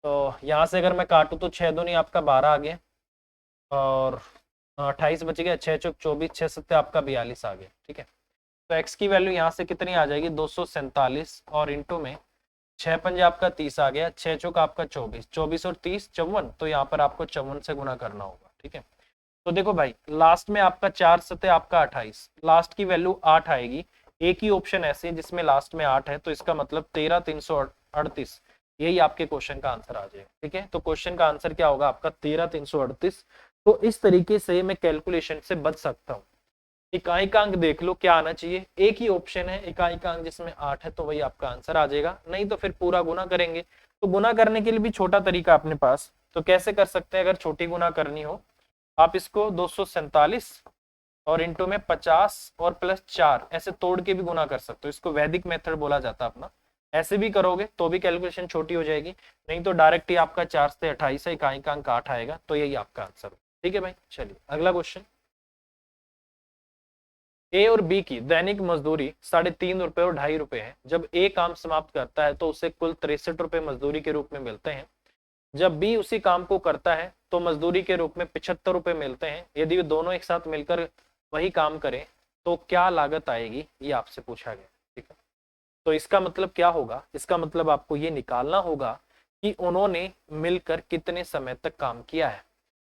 तो यहाँ से अगर मैं काटूँ तो 6 दूनी आपका 12 आ गया और 28 बच गया, 6 चौक 24, 6 सत्ते आपका 42 आ गया। ठीक है, तो x की वैल्यू यहाँ से कितनी आ जाएगी 247 और इंटू में 6 पंजे आपका 30 आ गया, 6 चौक आपका 24, 24 और 30 54, तो यहाँ पर आपको 54 से गुना करना होगा। ठीक है, तो देखो भाई लास्ट में आपका 4 सत्ते आपका 28, लास्ट की वैल्यू 8 आएगी। एक ही ऑप्शन ऐसे है जिसमें लास्ट में 8 है, तो इसका मतलब 13,338, यही आपके क्वेश्चन का आंसर आ जाएगा। ठीक है, तो क्वेश्चन का आंसर क्या होगा आपका 13,338। तो इस तरीके से मैं कैलकुलेशन से बच सकता हूँ। इकाई का अंक देख लो क्या आना चाहिए, एक ही ऑप्शन है इकाई का अंक जिसमें 8 है, तो वही आपका आंसर आ जाएगा। नहीं तो फिर पूरा गुना करेंगे। तो गुना करने के लिए भी छोटा तरीका अपने पास, तो कैसे कर सकते हैं, अगर छोटी गुना करनी हो आप इसको 247 और इंटू में 50 और प्लस 4 ऐसे तोड़ के भी गुना कर सकते हो। इसको वैदिक मेथड बोला जाता है अपना। ऐसे भी करोगे तो भी कैलकुलेशन छोटी हो जाएगी, नहीं तो डायरेक्ट ही आपका 4 से 28 है, इकाई का अंक 8 आएगा, तो यही आपका आंसर है। ठीक है भाई, चलिए अगला क्वेश्चन। ए और बी की दैनिक मजदूरी 3.5 रुपए और 2.5 रुपए है। जब ए काम समाप्त करता है तो उसे कुल 63 रुपए मजदूरी के रूप में मिलते हैं। जब बी उसी काम को करता है तो मजदूरी के रूप में 75 रुपए मिलते हैं। यदि वे दोनों एक साथ मिलकर वही काम करें तो क्या लागत आएगी, ये आपसे पूछा गया। ठीक है, तो इसका मतलब क्या होगा, इसका मतलब आपको ये निकालना होगा कि उन्होंने मिलकर कितने समय तक काम किया है,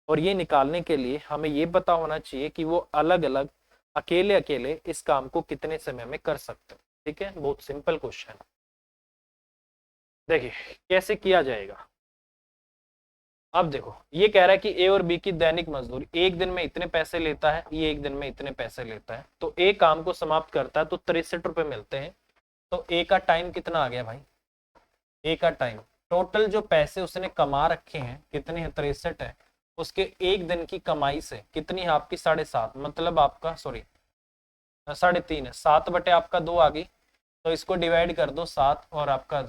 और ये निकालने के लिए हमें ये पता होना चाहिए कि वो अलग अलग अकेले अकेले इस काम को कितने समय में कर सकते हैं। ठीक है, बहुत सिंपल क्वेश्चन। देखिए कैसे किया जाएगा। अब देखो ये कह रहा है कि ए और बी की दैनिक मजदूरी एक दिन में इतने पैसे लेता है, ये एक दिन में इतने पैसे लेता है। तो ए काम को समाप्त करता है तो 63 रुपए मिलते हैं। तो ए का टाइम कितना आ गया भाई, ए का टाइम, टोटल जो पैसे उसने कमा रखे हैं कितने हैं 63 है, उसके एक दिन की कमाई से कितनी है आपकी 7.5, मतलब आपका सॉरी 3.5 है, 7 बटे आपका 2 आ गई। तो इसको डिवाइड कर दो 7 और आपका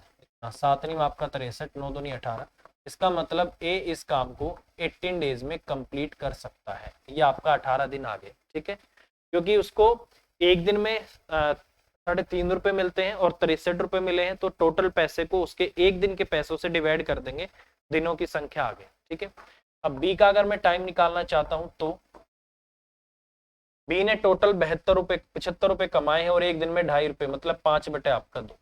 7 नहीं आपका 63, 9 दूनी 18। इसका मतलब ए इस काम को 18 डेज में कंप्लीट कर सकता है। ये आपका 18 दिन आ गए। ठीक है, क्योंकि उसको एक दिन में ₹3.5 मिलते हैं और ₹63 मिले हैं, तो टोटल पैसे को उसके एक दिन के पैसों से डिवाइड कर देंगे, दिनों की संख्या आ गई। ठीक है, अब बी का अगर मैं टाइम निकालना चाहता हूं तो बी ने टोटल ₹75 कमाए हैं और एक दिन में ₹2.5, मतलब 5/2।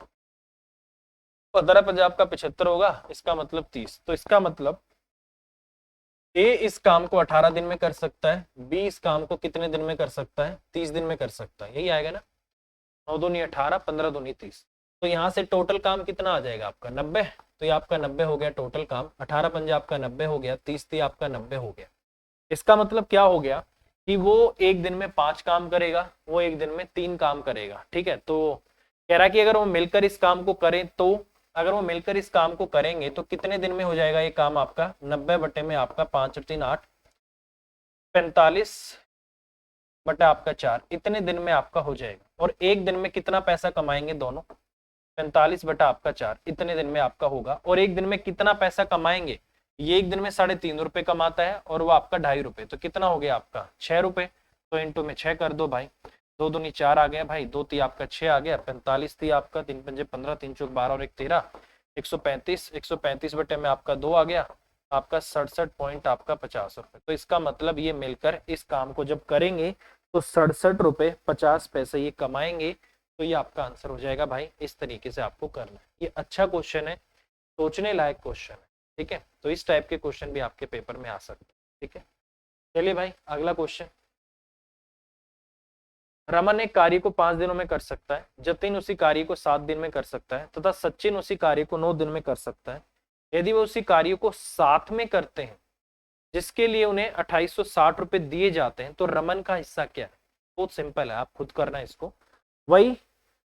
15 आपका 75 होगा, इसका मतलब 30। तो इसका मतलब ए इस काम को 18 दिन में कर सकता है, बी इस काम को कितने दिन में कर सकता है, 30 दिन में कर सकता है। यही आएगा ना, 9 दूनी 18, 15 दूनी 30। तो यहाँ से टोटल काम कितना आ जाएगा आपका 90। तो ये आपका 90 हो गया टोटल काम, 18 पंजे आपका 90 हो गया, 30 थी आपका 90 हो गया। इसका मतलब क्या हो गया कि वो एक दिन में 5 काम करेगा, वो एक दिन में 3 काम करेगा। ठीक है, तो कह रहा है कि अगर वो मिलकर इस काम को करें तो अगर वो मिलकर इस काम को करेंगे तो कितने दिन में हो जाएगा ये काम आपका, 90 बटे में आपका 5 और 3 8, 45 बटा आपका 4, इतने दिन में आपका हो जाएगा। और एक दिन में कितना पैसा कमाएंगे दोनों, 45 बटा आपका 4, इतने दिन में आपका होगा। और एक दिन में कितना पैसा कमाएंगे, ये एक दिन में ₹3.5 कमाता है और वो आपका ₹2.5, तो कितना हो गया आपका ₹6। तो इंटू में 6 कर दो भाई, 2 दूनी 4 आ गया भाई, 2 ती आपका 6 आ गया, 45 थी आपका, 3 पंजे 15, 3 चौक 12 और 1 13, 135, 135 बटे में आपका 2 आ गया, आपका 67 पॉइंट आपका ₹50। तो इसका मतलब ये मिलकर इस काम को जब करेंगे तो ₹67.50 ये कमाएंगे। तो ये आपका आंसर हो जाएगा भाई। इस तरीके से आपको करना है, ये अच्छा क्वेश्चन है, सोचने लायक क्वेश्चन है। ठीक है, तो इस टाइप के क्वेश्चन भी आपके पेपर में आ सकते हैं। ठीक है, चलिए भाई अगला क्वेश्चन। रमन एक कार्य को 5 दिनों में कर सकता है, जतिन उसी कार्य को 7 दिन में कर सकता है तथा सचिन उसी कार्य को 9 दिन में कर सकता है। यदि वो उसी कार्य को साथ में करते हैं जिसके लिए उन्हें ₹2860 दिए जाते हैं, तो रमन का हिस्सा क्या है। बहुत सिंपल है, आप खुद करना है इसको। वही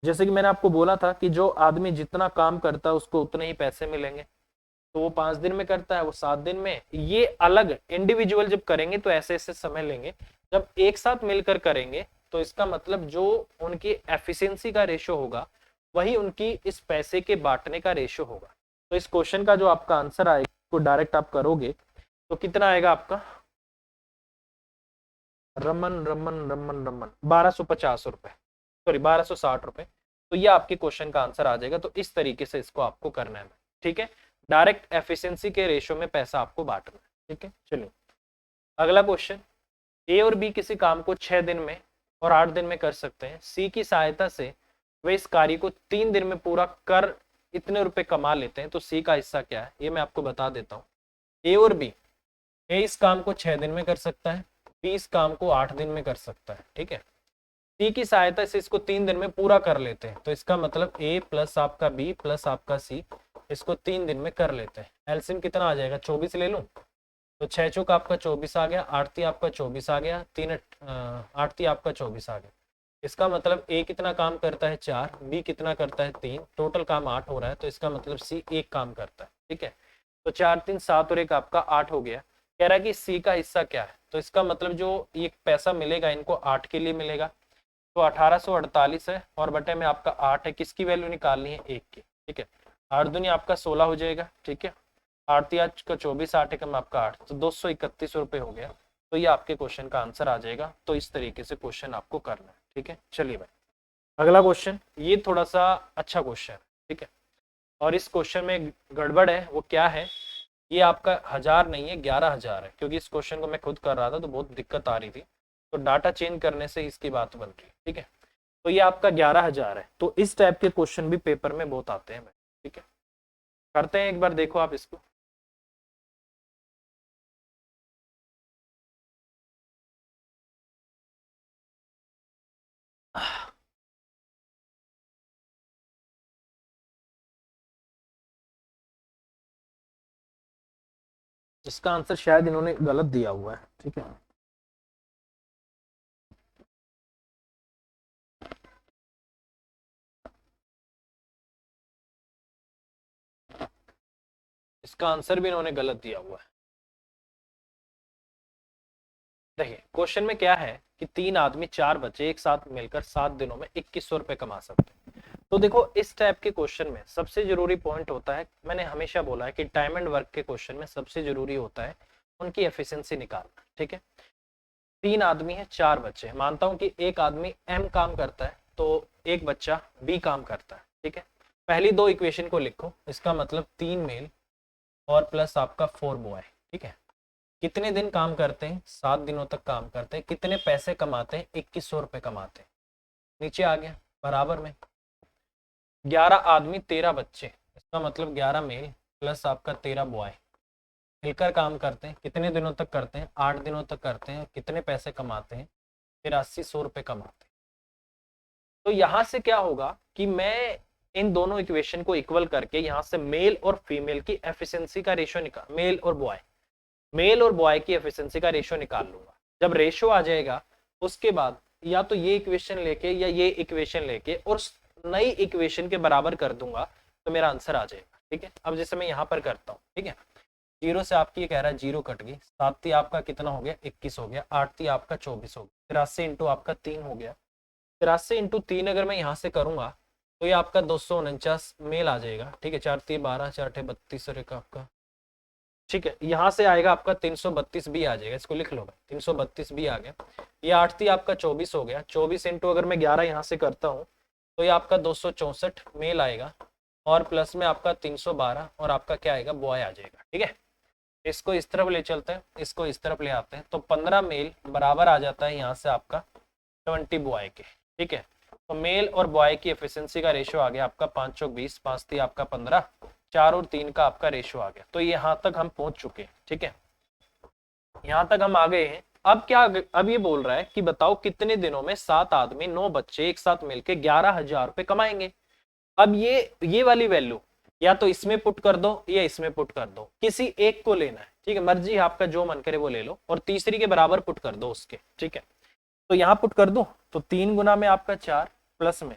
जैसे कि मैंने आपको बोला था कि जो आदमी जितना काम करता है उसको उतने ही पैसे मिलेंगे। तो वो 5 दिन में करता है, वो 7 दिन में। ये अलग इंडिविजुअल जब करेंगे तो ऐसे ऐसे समय लेंगे, जब एक साथ मिलकर करेंगे तो इसका मतलब जो उनकी एफिशिएंसी का रेशो होगा वही उनकी इस पैसे के बांटने का रेशो होगा। तो इस क्वेश्चन का जो आपका आंसर आएगा तो डायरेक्ट आप करोगे तो कितना आएगा आपका, रमन रमन रमन रमन ₹1250, सॉरी ₹1260। तो ये आपके क्वेश्चन का आंसर आ जाएगा। तो इस तरीके से इसको आपको करना है। ठीक है, डायरेक्ट एफिशिएंसी के रेशो में पैसा आपको बांटना है। ठीक है, चलिए अगला क्वेश्चन। ए और बी किसी काम को 6 दिन में और 8 दिन में कर सकते हैं। सी की सहायता से वे इस कार्य को 3 दिन में पूरा कर इतने रुपए कमा लेते हैं। तो सी का हिस्सा क्या है ये मैं आपको बता देता हूँ। ए और बी, ए इस काम को 6 दिन में कर सकता है, बी इस काम को 8 दिन में कर सकता है। ठीक है, सी की सहायता से इसको 3 दिन में पूरा कर लेते हैं। तो इसका मतलब ए प्लस आपका बी प्लस आपका सी इसको 3 दिन में कर लेते हैं। एलसीएम कितना आ जाएगा, 24 ले लूं तो 6 चौक आपका 24 आ गया, 8 ती आपका 24 आ गया, 8 ती आपका 24 आ गया। इसका मतलब ए कितना काम करता है 4, बी कितना करता है 3, टोटल काम 8 हो रहा है। तो इसका मतलब सी एक काम करता है। ठीक है, तो 4 3 7 और 1 आपका 8 हो गया। कह रहा है कि सी का हिस्सा क्या है, तो इसका मतलब जो ये पैसा मिलेगा इनको 8 के लिए मिलेगा। तो 1848 है और बटे में आपका 8 है, किसकी वैल्यू निकालनी है 1 की। ठीक है, 8 दूनी आपका 16 हो जाएगा। ठीक है, 8 आज का 24, 8 एकम आपका 8, तो ₹231 हो गया। तो ये आपके क्वेश्चन का आंसर आ जाएगा। तो इस तरीके से क्वेश्चन आपको करना है। ठीक है, चलिए भाई अगला क्वेश्चन। ये थोड़ा सा अच्छा क्वेश्चन है। ठीक है, और इस क्वेश्चन में गड़बड़ है, वो क्या है, ये आपका 1000 नहीं है 11,000 है, क्योंकि इस क्वेश्चन को मैं खुद कर रहा था तो बहुत दिक्कत आ रही थी, तो डाटा चेंज करने से इसकी बात बन रही है। ठीक है, तो ये आपका 11,000 है। तो इस टाइप के क्वेश्चन भी पेपर में बहुत आते हैं भाई। ठीक है, करते हैं एक बार, देखो आप इसको। इसका आंसर शायद इन्होंने गलत दिया हुआ है। ठीक है, इसका आंसर भी इन्होंने गलत दिया हुआ है। देखिए क्वेश्चन में क्या है कि 3 आदमी 4 बच्चे एक साथ मिलकर 7 दिनों में ₹2100 कमा सकते हैं। तो देखो इस टाइप के क्वेश्चन में सबसे जरूरी पॉइंट होता है, मैंने हमेशा बोला है कि टाइम एंड वर्क के क्वेश्चन में सबसे जरूरी होता है उनकी एफिशिएंसी निकालना। ठीक है, 3 आदमी है 4 बच्चे, मानता हूं कि एक आदमी एम काम करता है तो एक बच्चा बी काम करता है, ठीक है। पहली दो इक्वेशन को लिखो, इसका मतलब 3 मेल और प्लस आपका 4 बॉय, ठीक है। कितने दिन काम करते हैं? 7 दिनों तक काम करते हैं। कितने पैसे कमाते हैं? 2100 रुपये कमाते हैं। नीचे आ गया बराबर में 11 आदमी 13 बच्चे, इसका मतलब 11 मेल प्लस आपका 13 बॉय मिलकर काम करते हैं। कितने दिनों तक करते हैं? 8 दिनों तक करते हैं। कितने पैसे कमाते हैं? 8300 रुपये कमाते हैं। तो यहाँ से क्या होगा कि मैं इन दोनों इक्वेशन को इक्वल करके यहाँ से मेल और फीमेल की एफिशिएंसी का रेशियो निकाल, मेल और बॉय की एफिशिएंसी का रेशियो निकाल लूंगा। जब रेशियो आ जाएगा उसके बाद या तो ये इक्वेशन लेके या ये इक्वेशन लेके और नई इक्वेशन के बराबर कर दूंगा तो मेरा आंसर आ जाएगा, ठीक है। अब जैसे मैं यहाँ पर करता हूँ, ठीक है, 0 से आपकी ये कह रहा है 0 कट गई, 7 थी आपका कितना हो गया? 21 हो गया, 8 थी आपका 24 हो गया, 83 इंटू आपका 3 हो गया। 83 इंटू 3 अगर मैं यहाँ से करूंगा तो ये आपका 249 मेल आ जाएगा, ठीक है। 4 3 12 4 8 32 और एक आपका, ठीक है। यहाँ से आएगा आपका 332 भी आ जाएगा, इसको लिख लो भाई, 332 भी आ गया। ये 8 थी आपका 24 हो गया, 24 इंटू अगर मैं 11 यहाँ से करता हूँ तो ये आपका 264 मेल आएगा और प्लस में आपका 312 और आपका क्या आएगा? बॉय आ जाएगा, ठीक है। इसको इस तरफ ले चलते हैं, इसको इस तरफ ले आते हैं, तो 15 मेल बराबर आ जाता है यहाँ से आपका 20 बॉय के, ठीक है। तो मेल और बॉय की एफिशिएंसी का रेशियो आ गया आपका 5 चौक 20, 5 थी आपका 15, 4 और 3 का आपका रेशियो आ गया। तो यहाँ तक हम पहुंच चुके हैं, ठीक है, यहाँ तक हम आ गए हैं। अब क्या, अब ये बोल रहा है कि बताओ कितने दिनों में 7 आदमी 9 बच्चे एक साथ मिलकर 11,000 रुपए कमाएंगे। अब ये वाली वैल्यू या तो इसमें पुट कर दो या इसमें पुट कर दो, किसी एक को लेना है, ठीक है, मर्जी है आपका, जो मन करे वो ले लो, और तीसरी के बराबर पुट कर दो उसके, ठीक है। तो यहाँ पुट कर दो तो 3 गुना में आपका 4 प्लस में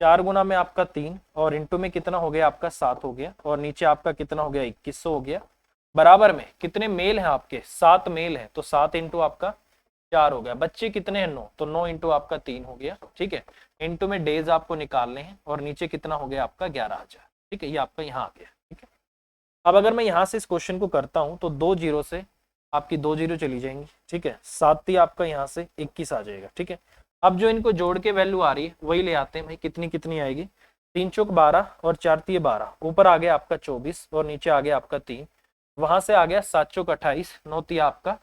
4 गुना में आपका 3 और इंटू में कितना हो गया आपका 7 हो गया, और नीचे आपका कितना हो गया 2100 हो गया। बराबर में कितने मेल हैं आपके? 7 मेल हैं, तो 7 इंटू आपका 4 हो गया। बच्चे कितने हैं? 9, तो 9 इंटू आपका 3 हो गया, ठीक है। इंटू में डेज आपको निकालने हैं और नीचे कितना हो गया आपका 11,000, ठीक है। ये आपका यहाँ आ गया, ठीक है। अब अगर मैं यहाँ से इस क्वेश्चन को करता हूँ तो 2 जीरो से आपकी 2 जीरो चली जाएंगी, ठीक है। 7 थी आपका यहाँ से 21 आ जाएगा, ठीक है। अब जो इनको जोड़ के वैल्यू आ रही है वही ले आते हैं भाई, कितनी कितनी आएगी? 3 चौक 12 और 4 थी 12, ऊपर आ गया आपका 24 और नीचे आ गया आपका 3, वहां से आ गया 7 चौक 28, 9 थी आपका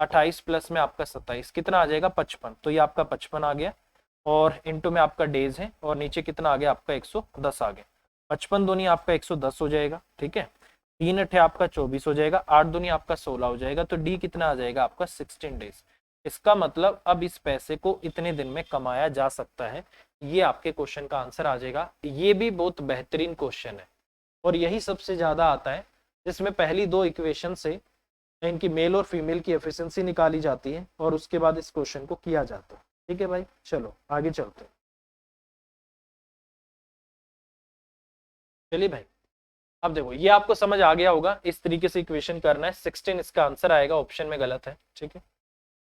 28 प्लस में आपका 27, कितना आ जाएगा 55, तो ये आपका 55 आ गया, और इंटू में आपका डेज है और नीचे कितना आ गया आपका 110 आ गया। 55 दूनी आपका 110 हो जाएगा, ठीक है। 3 अठे आपका 24 हो जाएगा, 8 दूनी आपका 16 हो जाएगा, तो डी कितना आ जाएगा आपका 16 डेज। इसका मतलब अब इस पैसे को इतने दिन में कमाया जा सकता है। ये आपके क्वेश्चन का आंसर आ जाएगा। ये भी बहुत बेहतरीन क्वेश्चन है और यही सबसे ज्यादा आता है, जिसमें पहली दो इक्वेशन से इनकी मेल और फीमेल की एफिशिएंसी निकाली जाती है और उसके बाद इस क्वेश्चन को किया जाता है, ठीक है भाई। चलो आगे चलते हैं। चलिए भाई, अब देखो ये आपको समझ आ गया होगा, इस तरीके से इक्वेशन करना है। 16 इसका आंसर आएगा, ऑप्शन में गलत है, ठीक है।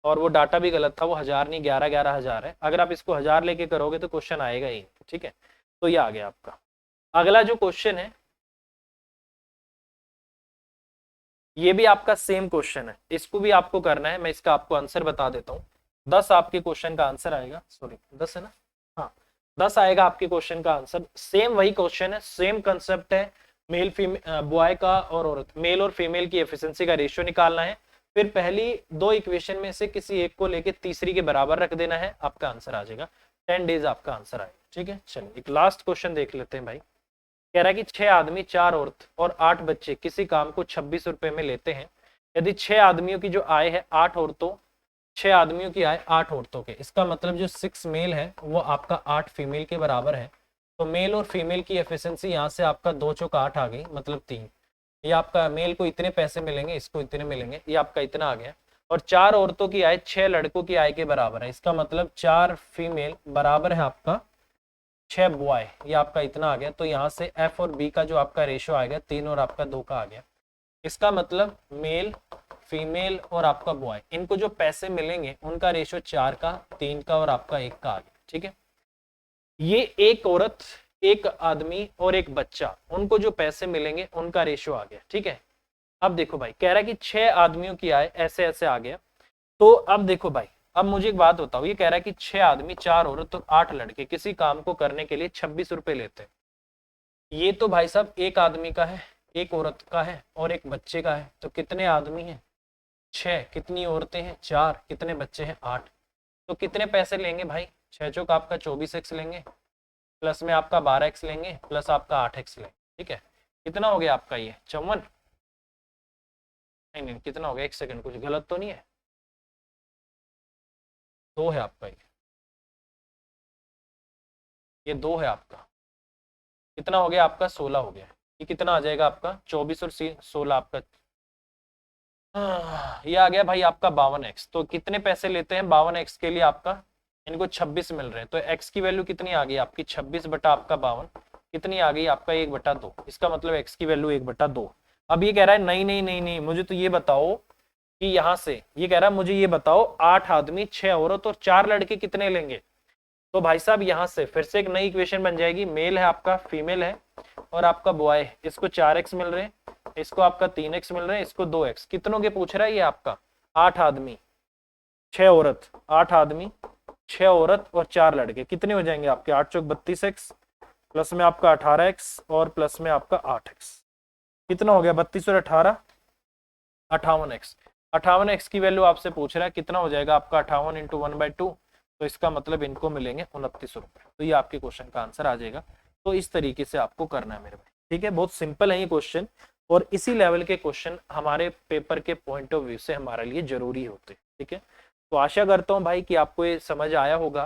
और वो डाटा भी गलत था, वो 1000 नहीं 11,000 है। अगर आप इसको 1000 लेके करोगे तो क्वेश्चन आएगा ही, ठीक है। तो ये आ गया आपका। अगला जो क्वेश्चन है ये भी आपका सेम क्वेश्चन है, इसको भी आपको करना है। मैं इसका आपको आंसर बता देता हूँ। 10 आपके क्वेश्चन का आंसर आएगा, सॉरी 10 है ना, हाँ 10 आएगा आपके क्वेश्चन का आंसर। सेम वही क्वेश्चन है, सेम कंसेप्ट है। मेल फीमेल बॉय का और औरत, मेल और फीमेल की एफिशिएंसी का रेशियो निकालना है, फिर पहली दो इक्वेशन में से किसी एक को लेके तीसरी के बराबर रख देना है, आपका आंसर आ जाएगा। 10 डेज आपका आंसर आएगा, ठीक है। चलिए एक लास्ट क्वेश्चन देख लेते हैं भाई। कह रहा है कि 6 आदमी 4 औरत और 8 बच्चे किसी काम को 26 रुपए में लेते हैं। यदि 6 आदमियों की जो आय है 8 औरतों, 6 आदमियों की आय 8 औरतों के, इसका मतलब जो 6 मेल है वो आपका 8 फीमेल के बराबर है। तो मेल और फीमेल की एफिशिएंसी यहाँ से आपका 2 चौक 8 आ गई, मतलब 3। ये आपका मेल को इतने पैसे मिलेंगे, इसको इतने मिलेंगे, ये आपका इतना आ गया। और 4 औरतों की आय 6 लड़कों की आय के बराबर है, इसका मतलब 4 फीमेल बराबर है आपका 6 बॉय, ये आपका इतना आ गया। तो यहाँ से एफ और बी का जो आपका रेशियो आएगा 3 और आपका 2 का आ गया। इसका मतलब मेल, फीमेल और आपका बॉय, इनको जो पैसे मिलेंगे उनका रेशियो 4 का, 3 का और आपका 1 का आ गया, ठीक है। ये एक औरत, एक आदमी और एक बच्चा, उनको जो पैसे मिलेंगे उनका रेशियो आ गया, ठीक है। अब देखो भाई, कह रहा है कि 6 आदमियों की आय ऐसे ऐसे आ गया। तो अब देखो भाई, अब मुझे एक बात बताओ, ये कह रहा है कि 6 आदमी 4 औरत तो 8 लड़के किसी काम को करने के लिए 26 रुपए लेते हैं। ये तो भाई साहब एक आदमी का है, एक औरत का है और एक बच्चे का है, तो कितने आदमी हैं? 6। कितनी औरतें हैं? 4। कितने बच्चे हैं? 8। तो कितने पैसे लेंगे भाई? 6 चौक आपका 24x लेंगे, प्लस में आपका 12x लेंगे, प्लस आपका 8x लेंगे। ठीक है, कितना हो गया आपका ये 54? नहीं नहीं, कितना हो गया? एक सेकंड, कुछ गलत तो नहीं है? 2 है आपका ये 2 है आपका। कितना हो गया आपका? 16 हो गया। ये कितना आ जाएगा आपका? 24 और 16 आपका। ये आ गया भाई आपका 52x। तो कितने पैसे लेते हैं 52x के लिए? आपका इनको 26 मिल रहे हैं, तो x की वैल्यू कितनी आ गई आपकी? 26 बटा आपका 52 कितनी आ गई आपका? 1/2। इसका मतलब x की वैल्यू 1/2। अब ये कह रहा है नहीं नहीं नहीं नहीं, मुझे तो ये बताओ कि यहां से ये कह रहा है मुझे ये बताओ 8 आदमी 6 औरत और 4 लड़के कितने लेंगे। तो भाई साहब यहां से फिर से एक नई इक्वेशन बन जाएगी। मेल है आपका, फीमेल है और आपका बॉय है। इसको 4x मिल रहे हैं, इसको आपका 3x मिल रहे हैं, इसको 2x। कितनों के पूछ रहा है ये आपका? 8 आदमी 6 औरत। 8 आदमी 6 औरत और 4 लड़के कितने हो जाएंगे आपके? 8 चौक 32x, प्लस में आपका 18x और प्लस में आपका 8x। कितना हो गया? 32 और 18 58x। 58x की वैल्यू आपसे पूछ रहा है, कितना हो जाएगा आपका? 58 इंटू 1/2। तो इसका मतलब इनको मिलेंगे 29 रुपए। तो ये आपके क्वेश्चन का आंसर आ जाएगा। तो इस तरीके से आपको करना है मेरे भाई। ठीक है, बहुत सिंपल है ये क्वेश्चन, और इसी लेवल के क्वेश्चन हमारे पेपर के पॉइंट ऑफ व्यू से हमारे लिए जरूरी होते हैं। ठीक है, तो आशा करता हूँ भाई कि आपको ये समझ आया होगा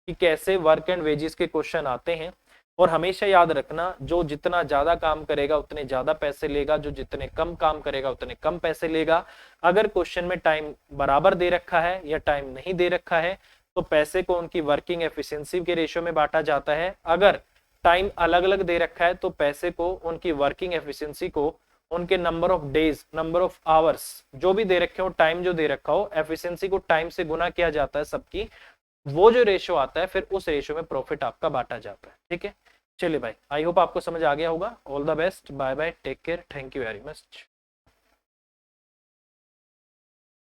कि कैसे वर्क एंड वेजेस के क्वेश्चन आते हैं। और हमेशा याद रखना, जो जितना ज्यादा काम करेगा उतने ज्यादा पैसे लेगा, जो जितने कम काम करेगा उतने कम पैसे लेगा। अगर क्वेश्चन में टाइम बराबर दे रखा है या टाइम नहीं दे रखा है तो पैसे को उनकी वर्किंग एफिशिएंसी के रेशियो में बांटा जाता है। अगर टाइम अलग अलग दे रखा है तो पैसे को उनकी वर्किंग एफिशिएंसी को उनके number of days, number of hours जो भी दे रखे हो, टाइम जो दे रखा हो, एफिशिएंसी को टाइम से गुना किया जाता है सबकी। वो जो रेशियो आता है फिर उस रेशियो में प्रॉफिट आपका बांटा जाता है। ठीक है, चलिए भाई, आई होप आपको समझ आ गया होगा। All the best, bye bye, take care, thank you very much.